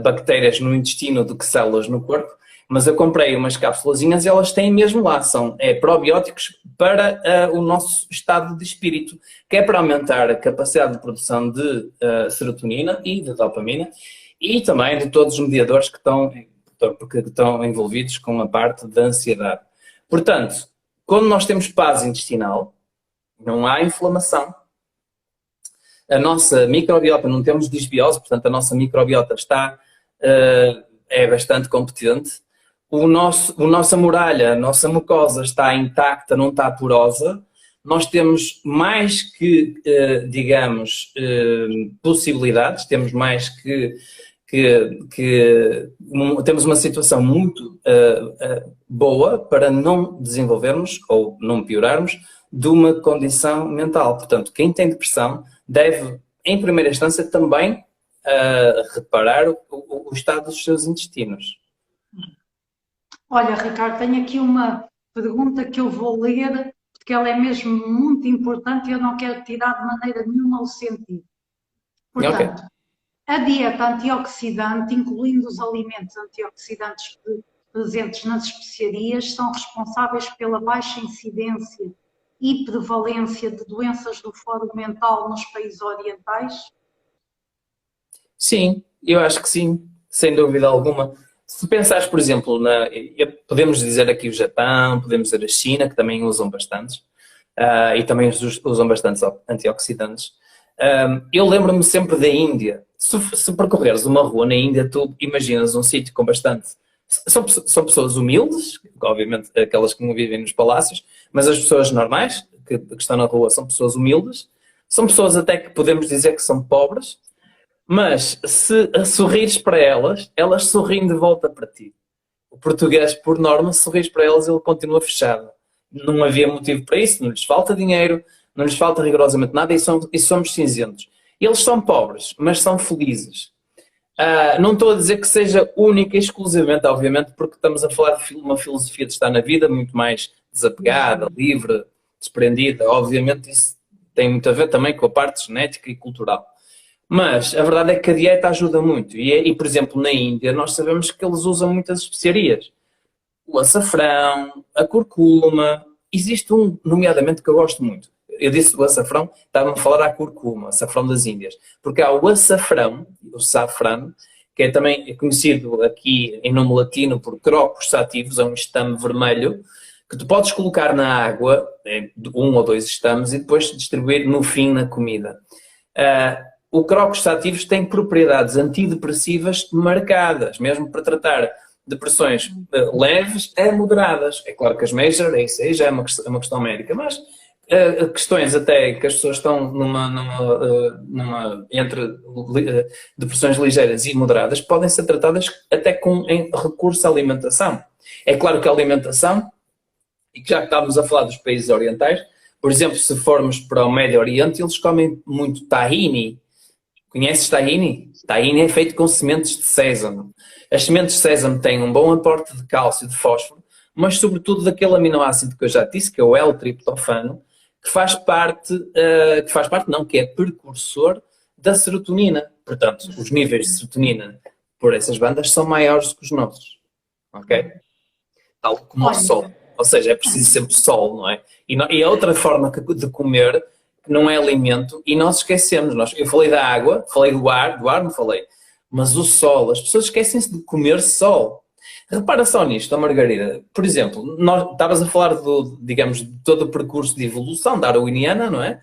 bactérias no intestino do que células no corpo, mas eu comprei umas cápsulazinhas e elas têm mesmo lá, são probióticos para o nosso estado de espírito, que é para aumentar a capacidade de produção de serotonina e de dopamina e também de todos os mediadores que estão envolvidos com a parte da ansiedade. Portanto, quando nós temos paz intestinal, não há inflamação. A nossa microbiota, não temos disbiose, portanto a nossa microbiota é bastante competente. Nossa muralha, a nossa mucosa está intacta, não está porosa. Nós temos mais que, digamos, possibilidades, temos mais temos uma situação muito boa para não desenvolvermos ou não piorarmos de uma condição mental. Portanto, quem tem depressão deve, em primeira instância, também reparar o estado dos seus intestinos. Olha, Ricardo, tenho aqui uma pergunta que eu vou ler, porque ela é mesmo muito importante e eu não quero tirar de maneira nenhuma o sentido. Portanto, a dieta antioxidante, incluindo os alimentos antioxidantes presentes nas especiarias, são responsáveis pela baixa incidência e prevalência de doenças do foro mental nos países orientais? Sim, eu acho que sim, sem dúvida alguma. Se pensares, por exemplo, podemos dizer aqui o Japão, podemos dizer a China, que também usam bastantes, e também usam bastantes antioxidantes. Eu lembro-me sempre da Índia. Se percorreres uma rua na Índia, tu imaginas um sítio com bastante... São pessoas humildes, obviamente aquelas que não vivem nos palácios, mas as pessoas normais, que estão na rua, são pessoas humildes, são pessoas até que podemos dizer que são pobres, mas se sorrires para elas, elas sorriem de volta para ti. O português, por norma, se sorris para elas, ele continua fechado. Não havia motivo para isso, não lhes falta dinheiro, não lhes falta rigorosamente nada e somos cinzentos. Eles são pobres, mas são felizes. Não estou a dizer que seja única e exclusivamente, obviamente, porque estamos a falar de uma filosofia de estar na vida muito mais desapegada, livre, desprendida. Obviamente isso tem muito a ver também com a parte genética e cultural. Mas a verdade é que a dieta ajuda muito. E, por exemplo, na Índia nós sabemos que eles usam muitas especiarias. O açafrão, a curcuma. Existe um, nomeadamente, que eu gosto muito. Eu disse o açafrão, estava a falar da curcuma, açafrão das Índias. Porque há o açafrão, o safran, que é também conhecido aqui em nome latino por crocus sativos, é um estame vermelho, que tu podes colocar na água, um ou dois estames, e depois distribuir no fim na comida. o Crocus sativos tem propriedades antidepressivas marcadas, mesmo para tratar depressões leves a moderadas. É claro que as major, isso aí já é uma questão médica, mas questões até que as pessoas estão entre depressões ligeiras e moderadas podem ser tratadas até com recurso à alimentação. É claro que a alimentação, e que já que estávamos a falar dos países orientais, por exemplo, se formos para o Médio Oriente, eles comem muito tahini. Conheces tahini? Tahini é feito com sementes de sésamo. As sementes de sésamo têm um bom aporte de cálcio e de fósforo, mas sobretudo daquele aminoácido que eu já disse, que é o L-triptofano, que é precursor da serotonina. Portanto, os níveis de serotonina por essas bandas são maiores do que os nossos. Ok? Tal como o sol. Ou seja, é preciso sempre sol, não é? E a outra forma de comer, que não é alimento, e nós esquecemos. Eu falei da água, falei do ar não falei. Mas o sol, as pessoas esquecem-se de comer sol. Repara só nisto, Margarida. Por exemplo, estavas a falar digamos, de todo o percurso de evolução darwiniana, não é?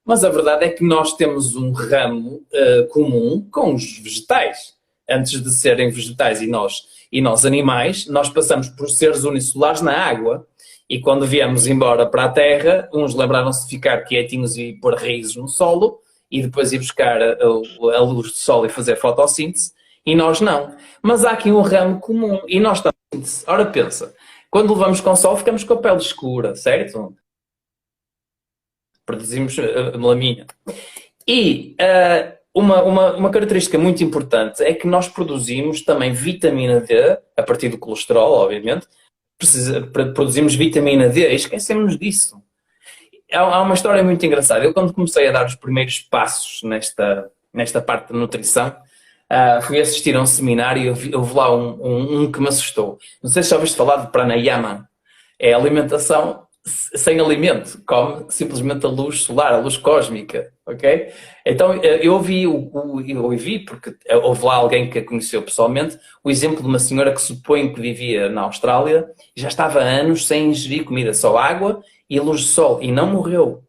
Mas a verdade é que nós temos um ramo comum com os vegetais. Antes de serem vegetais e nós animais, nós passamos por seres unicelulares na água. E quando viemos embora para a Terra, uns lembraram-se de ficar quietinhos e pôr raízes no solo, e depois ir buscar a luz do sol e fazer fotossíntese, e nós não. Mas há aqui um ramo comum, e nós estamos... Ora pensa, quando levamos com sol ficamos com a pele escura, certo? Produzimos melamina. E uma característica muito importante é que nós produzimos também vitamina D, a partir do colesterol, obviamente, produzimos vitamina D e esquecemos disso. Há uma história muito engraçada. Eu, quando comecei a dar os primeiros passos nesta parte da nutrição, fui assistir a um seminário e houve lá um que me assustou. Não sei se já ouviste falar de pranayama. É alimentação sem alimento. Come simplesmente a luz solar, a luz cósmica. Ok? Então, eu ouvi, porque houve lá alguém que a conheceu pessoalmente, o exemplo de uma senhora que supõe que vivia na Austrália e já estava há anos sem ingerir comida, só água e luz de sol, e não morreu.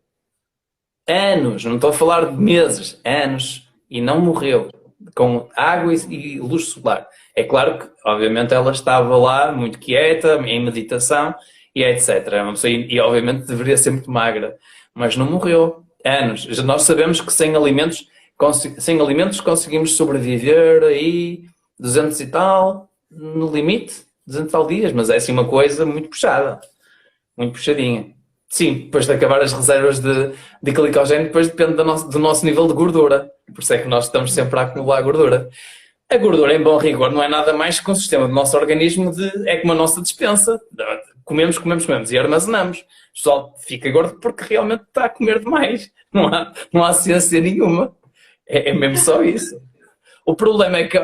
Anos, não estou a falar de meses, anos, e não morreu, com água e luz solar. É claro que, obviamente, ela estava lá muito quieta, em meditação, e etc. E obviamente deveria ser muito magra, mas não morreu. Anos. Nós sabemos que sem alimentos conseguimos sobreviver aí 200 e tal, no limite, 200 e tal dias, mas é assim uma coisa muito puxada, muito puxadinha. Sim, depois de acabar as reservas de glicogênio, depois depende do nosso nível de gordura. Por isso é que nós estamos sempre a acumular gordura. A gordura, em bom rigor, não é nada mais que um sistema do nosso organismo é como a nossa despensa. Comemos e armazenamos. O pessoal fica gordo porque realmente está a comer demais. Não há ciência nenhuma. É mesmo só isso. O problema é que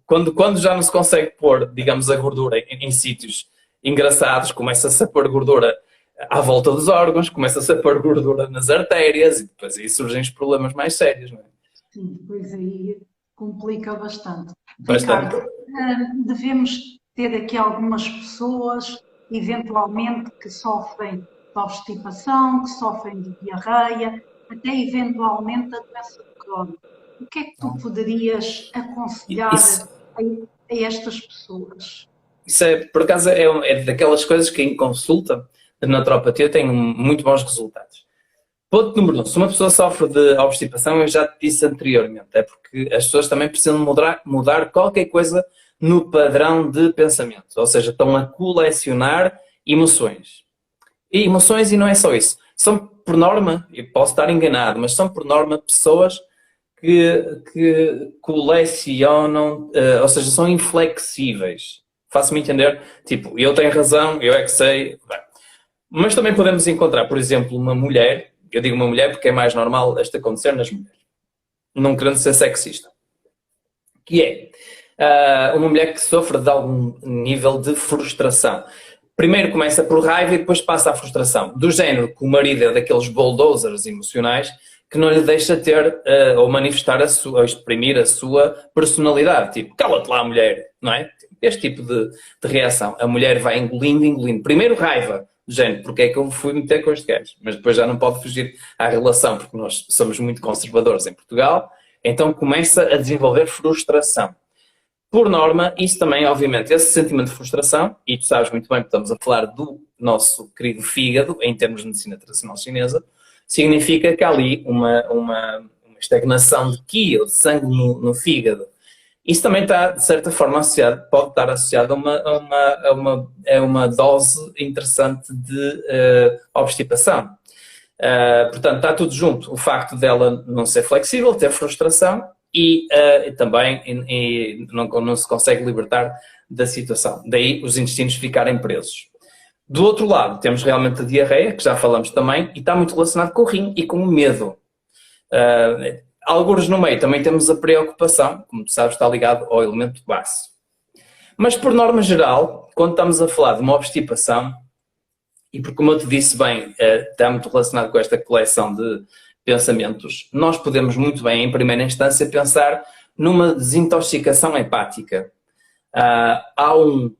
quando já não se consegue pôr, digamos, a gordura em sítios engraçados, começa-se a pôr gordura à volta dos órgãos, começa-se a pôr gordura nas artérias e depois aí surgem os problemas mais sérios, não é? Sim, pois aí complica bastante. Bastante. Ricardo, devemos ter aqui algumas pessoas, eventualmente, que sofrem de obstipação, que sofrem de diarreia, até eventualmente a doença de Crohn. O que é que tu poderias aconselhar a estas pessoas? Isso por acaso, é daquelas coisas que em consulta de naturopatia tem muito bons resultados. Ponto número 1. Se uma pessoa sofre de obstipação, eu já te disse anteriormente, é porque as pessoas também precisam mudar qualquer coisa no padrão de pensamento. Ou seja, estão a colecionar emoções. E emoções, e não é só isso. São, por norma, e posso estar enganado, mas são, por norma, pessoas que colecionam, ou seja, são inflexíveis. Faço-me entender? Tipo, eu tenho razão, eu é que sei. Mas também podemos encontrar, por exemplo, uma mulher, eu digo uma mulher porque é mais normal isto acontecer nas mulheres, não querendo ser sexista, que é uma mulher que sofre de algum nível de frustração. Primeiro começa por raiva e depois passa à frustração. Do género que o marido é daqueles bulldozers emocionais que não lhe deixa ter ou manifestar ou exprimir a sua personalidade. Tipo, cala-te lá, mulher, não é? Este tipo de reação. A mulher vai engolindo. Primeiro raiva, do género, porque é que eu fui meter com este gajo? Mas depois já não pode fugir à relação, porque nós somos muito conservadores em Portugal, então começa a desenvolver frustração. Por norma, isso também, obviamente, esse sentimento de frustração, e tu sabes muito bem que estamos a falar do nosso querido fígado, em termos de medicina tradicional chinesa, significa que há ali uma estagnação de qi, ou de sangue no fígado. Isso também está, de certa forma, associado, pode estar associado a uma dose interessante de obstipação. Portanto, está tudo junto. O facto dela não ser flexível, ter frustração e também não se consegue libertar da situação. Daí os intestinos ficarem presos. Do outro lado, temos realmente a diarreia, que já falamos também, e está muito relacionado com o rim e com o medo. Alguns no meio também temos a preocupação, como tu sabes, está ligado ao elemento base. Mas por norma geral, quando estamos a falar de uma obstipação, e porque como eu te disse bem, está muito relacionado com esta coleção de pensamentos, nós podemos muito bem, em primeira instância, pensar numa desintoxicação hepática. Há um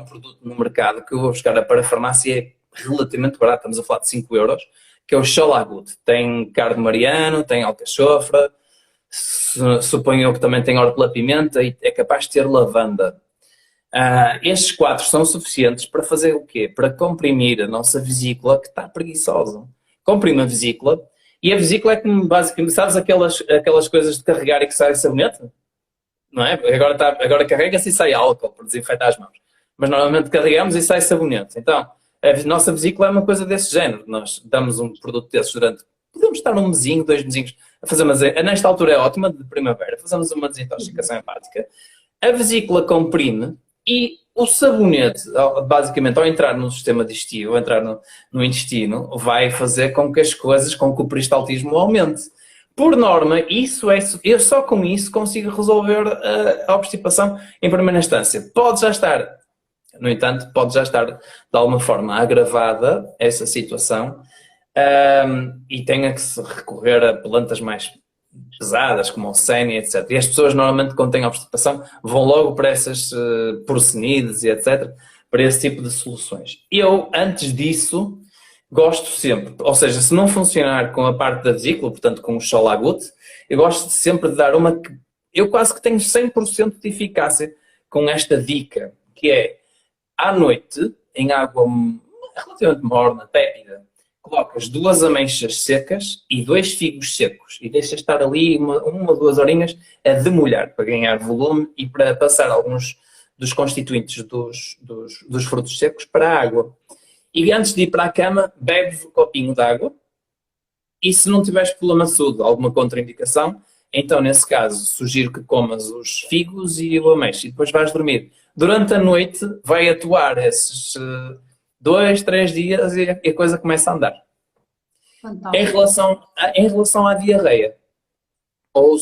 produto no mercado que eu vou buscar para a farmácia, é relativamente barato, estamos a falar de 5 euros, que é o Sholagut. Tem carne mariano, tem alcachofra, suponho que também tem hortelã-pimenta e é capaz de ter lavanda. Estes 4 são suficientes para fazer o quê? Para comprimir a nossa vesícula, que está preguiçosa. Comprime a vesícula, e a vesícula é como basicamente, sabes aquelas coisas de carregar e que sai sabonete? Não é? Agora carrega-se e sai álcool para desinfetar as mãos. Mas normalmente carregamos e sai sabonete. Então, a nossa vesícula é uma coisa desse género. Nós damos um produto desses podemos estar um mesinho, 2 mesinhos, a fazer nesta altura é ótima, de primavera, fazemos uma desintoxicação hepática. A vesícula comprime e o sabonete, basicamente, ao entrar no sistema digestivo, ao entrar no intestino, vai fazer com que as coisas, com que o peristaltismo aumente. Por norma, eu só com isso consigo resolver a obstipação em primeira instância. No entanto, pode já estar de alguma forma agravada essa situação e tenha que se recorrer a plantas mais pesadas, como o sénia, etc. E as pessoas normalmente, quando têm obstipação, vão logo para essas porcinides e etc., para esse tipo de soluções. Eu, antes disso, gosto sempre, ou seja, se não funcionar com a parte da vesícula, portanto com o Sholagut, eu gosto sempre de dar eu quase que tenho 100% de eficácia com esta dica, que é, à noite, em água relativamente morna, tépida, colocas 2 ameixas secas e 2 figos secos e deixas estar ali uma ou 2 horinhas a demolhar para ganhar volume e para passar alguns dos constituintes dos frutos secos para a água. E antes de ir para a cama, bebes um copinho de água e se não tiveres problema de saúde, alguma contraindicação, então nesse caso sugiro que comas os figos e o ameixa e depois vais dormir. Durante a noite vai atuar esses 2, 3 dias e a coisa começa a andar. Em relação à diarreia, ou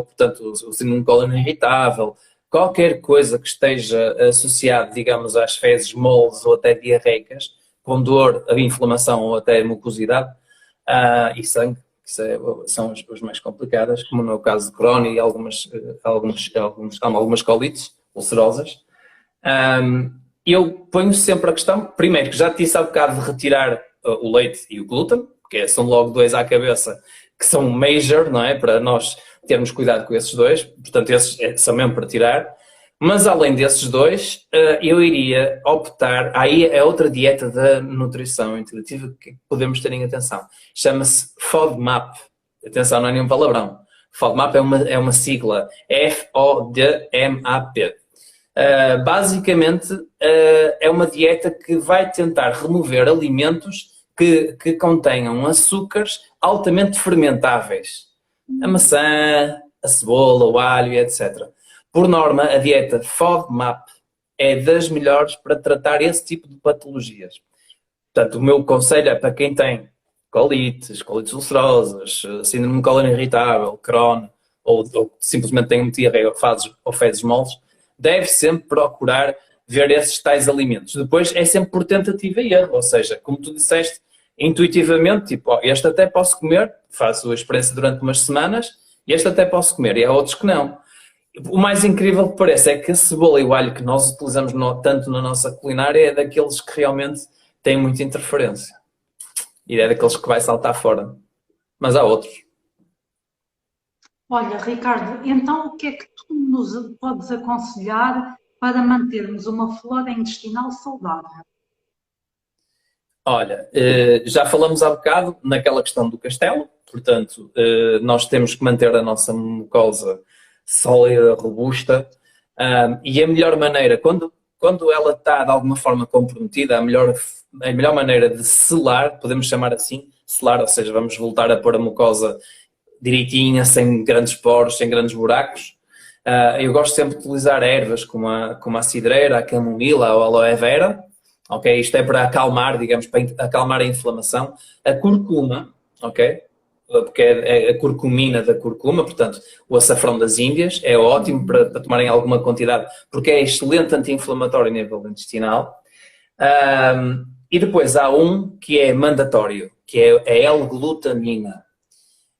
portanto, o síndrome de cólon irritável, qualquer coisa que esteja associado, digamos, às fezes moles ou até diarreicas, com dor, inflamação ou até mucosidade e sangue, que são as mais complicadas, como no caso de Crohn e algumas colites ulcerosas. Eu ponho sempre a questão, primeiro, que já te disse há bocado, de retirar o leite e o glúten, porque são logo 2 à cabeça, que são major, não é? Para nós termos cuidado com esses 2, portanto, esses são mesmo para tirar. Mas além desses 2, eu iria optar, aí é outra dieta da nutrição integrativa que podemos ter em atenção. Chama-se FODMAP. Atenção, não é nenhum palavrão. FODMAP é uma sigla, FODMAP. Basicamente, é uma dieta que vai tentar remover alimentos que contenham açúcares altamente fermentáveis. A maçã, a cebola, o alho, etc. Por norma, a dieta FODMAP é das melhores para tratar esse tipo de patologias. Portanto, o meu conselho é para quem tem colites ulcerosas, síndrome de cólon irritável, Crohn, ou simplesmente tem diarreia ou fezes moles, deve sempre procurar ver esses tais alimentos. Depois é sempre por tentativa e erro, ou seja, como tu disseste, intuitivamente, tipo, este até posso comer, faço a experiência durante umas semanas, este até posso comer, e há outros que não. O mais incrível que parece é que a cebola e o alho que nós utilizamos tanto na nossa culinária é daqueles que realmente têm muita interferência. E é daqueles que vai saltar fora. Mas há outros. Olha, Ricardo, então o que é que tu nos podes aconselhar para mantermos uma flora intestinal saudável? Olha, já falamos há bocado naquela questão do castelo, portanto, nós temos que manter a nossa mucosa sólida, robusta, e a melhor maneira, quando ela está de alguma forma comprometida, a melhor maneira de selar, podemos chamar assim, selar, ou seja, vamos voltar a pôr a mucosa direitinha, sem grandes poros, sem grandes buracos. Eu gosto sempre de utilizar ervas como a cidreira, a camomila ou a aloe vera. Ok? Isto é para acalmar, digamos, para acalmar a inflamação. A curcuma, ok? Porque é a curcumina da curcuma, portanto, o açafrão das Índias, é ótimo para tomarem alguma quantidade, porque é excelente anti-inflamatório a nível intestinal. E depois há um que é mandatório, que é a L-glutamina.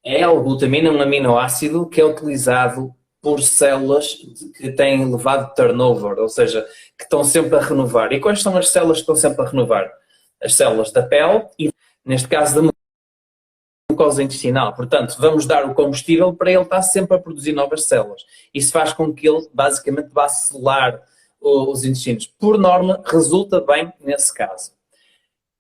A L-glutamina é um aminoácido que é utilizado por células que têm elevado turnover, ou seja, que estão sempre a renovar. E quais são as células que estão sempre a renovar? As células da pele e, neste caso, da mucosa intestinal. Portanto, vamos dar o combustível para ele estar sempre a produzir novas células. Isso faz com que ele, basicamente, vá selar os intestinos. Por norma, resulta bem nesse caso.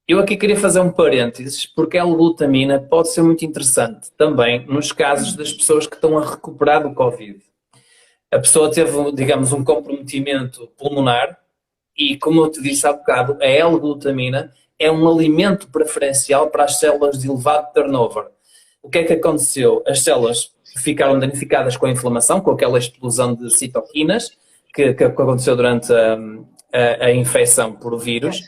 Eu aqui queria fazer um parênteses, porque a L-glutamina pode ser muito interessante também nos casos das pessoas que estão a recuperar do Covid. A pessoa teve, digamos, um comprometimento pulmonar e, como eu te disse há bocado, a L-glutamina é um alimento preferencial para as células de elevado turnover. O que é que aconteceu? As células ficaram danificadas com a inflamação, com aquela explosão de citoquinas que aconteceu durante a infecção por vírus.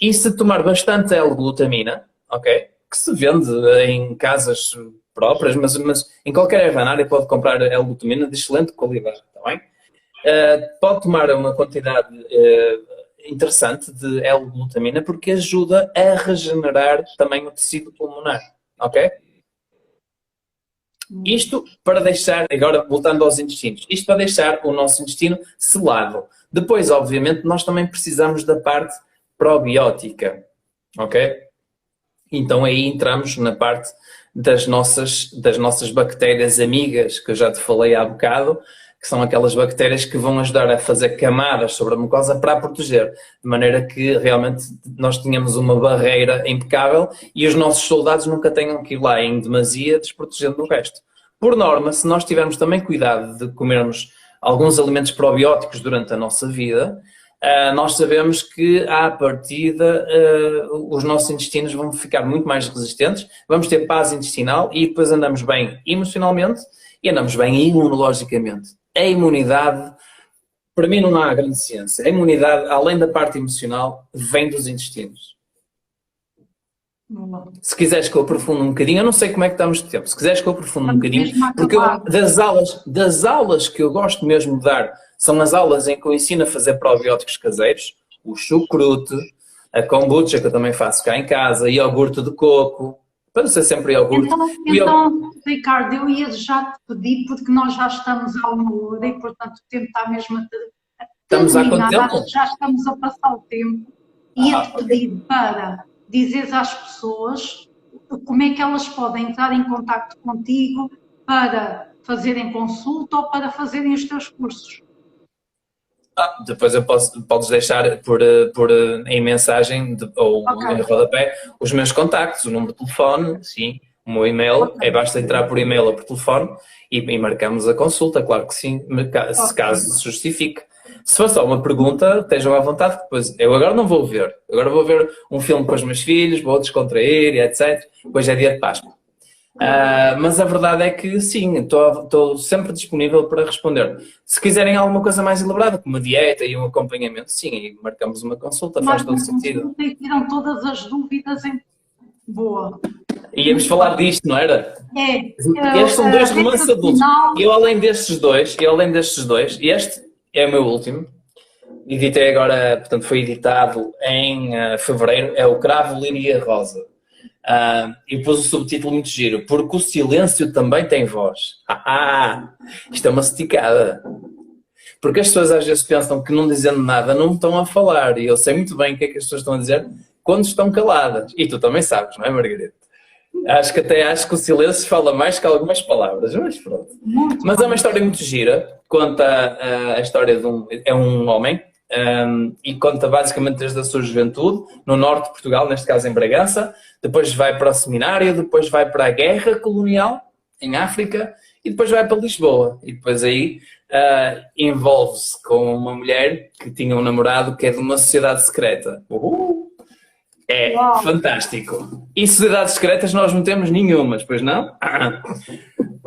E se tomar bastante L-glutamina, ok, que se vende em casas próprias, mas em qualquer ervanária pode comprar L-glutamina de excelente qualidade, está bem? Pode tomar uma quantidade interessante de L-glutamina porque ajuda a regenerar também o tecido pulmonar, ok? Isto para deixar, agora voltando aos intestinos, isto para deixar o nosso intestino selado. Depois, obviamente, nós também precisamos da parte probiótica, ok? Então aí entramos na parte das nossas bactérias amigas, que eu já te falei há bocado, que são aquelas bactérias que vão ajudar a fazer camadas sobre a mucosa para a proteger, de maneira que realmente nós tenhamos uma barreira impecável e os nossos soldados nunca tenham que ir lá em demasia desprotegendo do resto. Por norma, se nós tivermos também cuidado de comermos alguns alimentos probióticos durante a nossa vida, nós sabemos que, à partida, os nossos intestinos vão ficar muito mais resistentes, vamos ter paz intestinal e depois andamos bem emocionalmente e andamos bem imunologicamente. A imunidade, para mim não há grande ciência. A imunidade, além da parte emocional, vem dos intestinos. Se quiseres que eu aprofunde um bocadinho, eu não sei como é que estamos de tempo, se quiseres que eu aprofunde um bocadinho, porque das aulas que eu gosto mesmo de dar, são as aulas em que eu ensino a fazer probióticos caseiros, o chucrute, a kombucha, que eu também faço cá em casa, iogurte de coco, para não ser sempre iogurte. Então, Ricardo, eu ia já te pedir, porque nós já estamos a uma hora e, portanto, o tempo está mesmo a Estamos há quanto tempo? Já estamos a passar o tempo. Ia-te pedir para dizeres às pessoas como é que elas podem entrar em contacto contigo para fazerem consulta ou para fazerem os teus cursos. Depois podes deixar em mensagem ou em rodapé os meus contactos, o número de telefone, sim, o meu e-mail, basta entrar por e-mail ou por telefone e marcamos a consulta, claro que sim, se caso se justifique. Se for só uma pergunta, estejam à vontade, depois eu agora não vou ver, agora vou ver um filme com os meus filhos, vou descontrair, etc. Depois é dia de Páscoa. Mas a verdade é que sim, estou sempre disponível para responder. Se quiserem alguma coisa mais elaborada, como uma dieta e um acompanhamento, sim, marcamos uma consulta, faz todo sentido. E tiram todas as dúvidas em boa. Íamos falar disto, não era? Estes são dois romances adultos. Eu além destes dois, este é o meu último. Editei agora, portanto foi editado em fevereiro, é o Cravo, Líria Rosa. E pus o subtítulo muito giro, porque o silêncio também tem voz. Isto é uma esticada. Porque as pessoas às vezes pensam que não dizendo nada não estão a falar. E eu sei muito bem o que é que as pessoas estão a dizer quando estão caladas. E tu também sabes, não é, Margarida? Acho que o silêncio fala mais que algumas palavras, mas pronto. Mas é uma história muito gira. Conta a história de um homem e conta basicamente desde a sua juventude, no norte de Portugal, neste caso em Bragança. Depois vai para o seminário, depois vai para a guerra colonial em África e depois vai para Lisboa. E depois aí envolve-se com uma mulher que tinha um namorado que é de uma sociedade secreta. É Uau. fantástico. E sociedades secretas nós não temos nenhumas, pois não?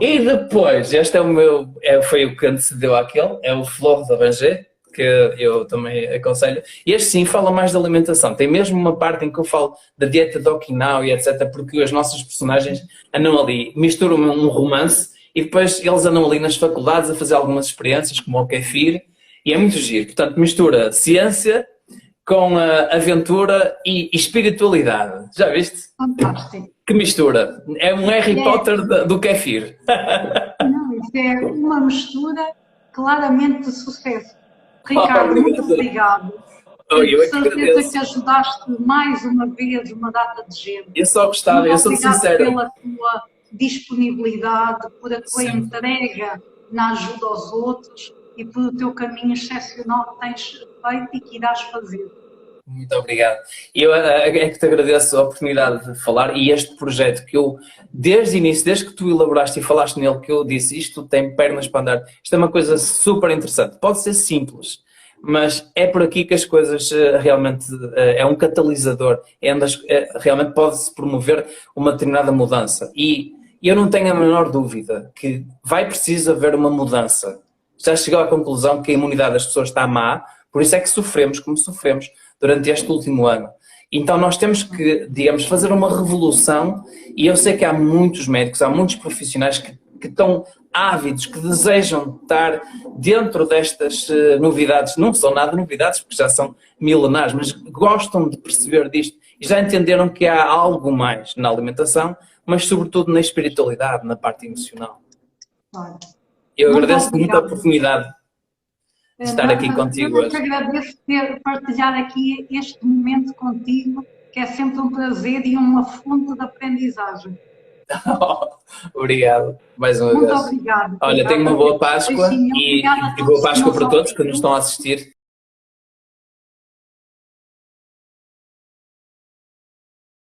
E depois, este é o meu, foi o que antecedeu àquele, é o Flor d'Oranger, que eu também aconselho. Este sim fala mais da alimentação. Tem mesmo uma parte em que eu falo da dieta de Okinawa e etc, porque as nossas personagens andam ali, misturam um romance e depois eles andam ali nas faculdades a fazer algumas experiências, como o kefir, e é muito giro. Portanto, mistura ciência com a aventura e espiritualidade. Já viste? Fantástico. Que mistura. É um Harry Potter do kefir. Não, isso é uma mistura claramente de sucesso. Ricardo, muito obrigado. Eu é que certeza agradeço. que ajudaste mais uma vez uma data de gente. Eu só gostava, eu sou sincero. Pela tua disponibilidade, por a tua entrega na ajuda aos outros e pelo teu caminho excepcional que tens feito e que irás fazer. Muito obrigado. Eu é que te agradeço a oportunidade de falar e este projeto que eu, desde o início, desde que tu elaboraste e falaste nele, que eu disse, isto tem pernas para andar, isto é uma coisa super interessante. Pode ser simples, mas é por aqui que as coisas realmente, é um catalisador, realmente pode-se promover uma determinada mudança. E eu não tenho a menor dúvida que vai precisar haver uma mudança. Já chegou à conclusão que a imunidade das pessoas está má, por isso é que sofremos como sofremos durante este último ano. Então nós temos que, digamos, fazer uma revolução e eu sei que há muitos médicos, há muitos profissionais que estão ávidos, que desejam estar dentro destas novidades. Não são nada novidades, porque já são milenares, mas gostam de perceber disto e já entenderam que há algo mais na alimentação, mas sobretudo na espiritualidade, na parte emocional. Claro. Eu agradeço muito a oportunidade de estar aqui contigo hoje. Eu te agradeço ter partilhado aqui este momento contigo, que é sempre um prazer e uma fonte de aprendizagem. Obrigado, mais uma vez. Muito obrigado. Olha, tenha uma boa Páscoa e boa Páscoa para todos que nos estão a assistir.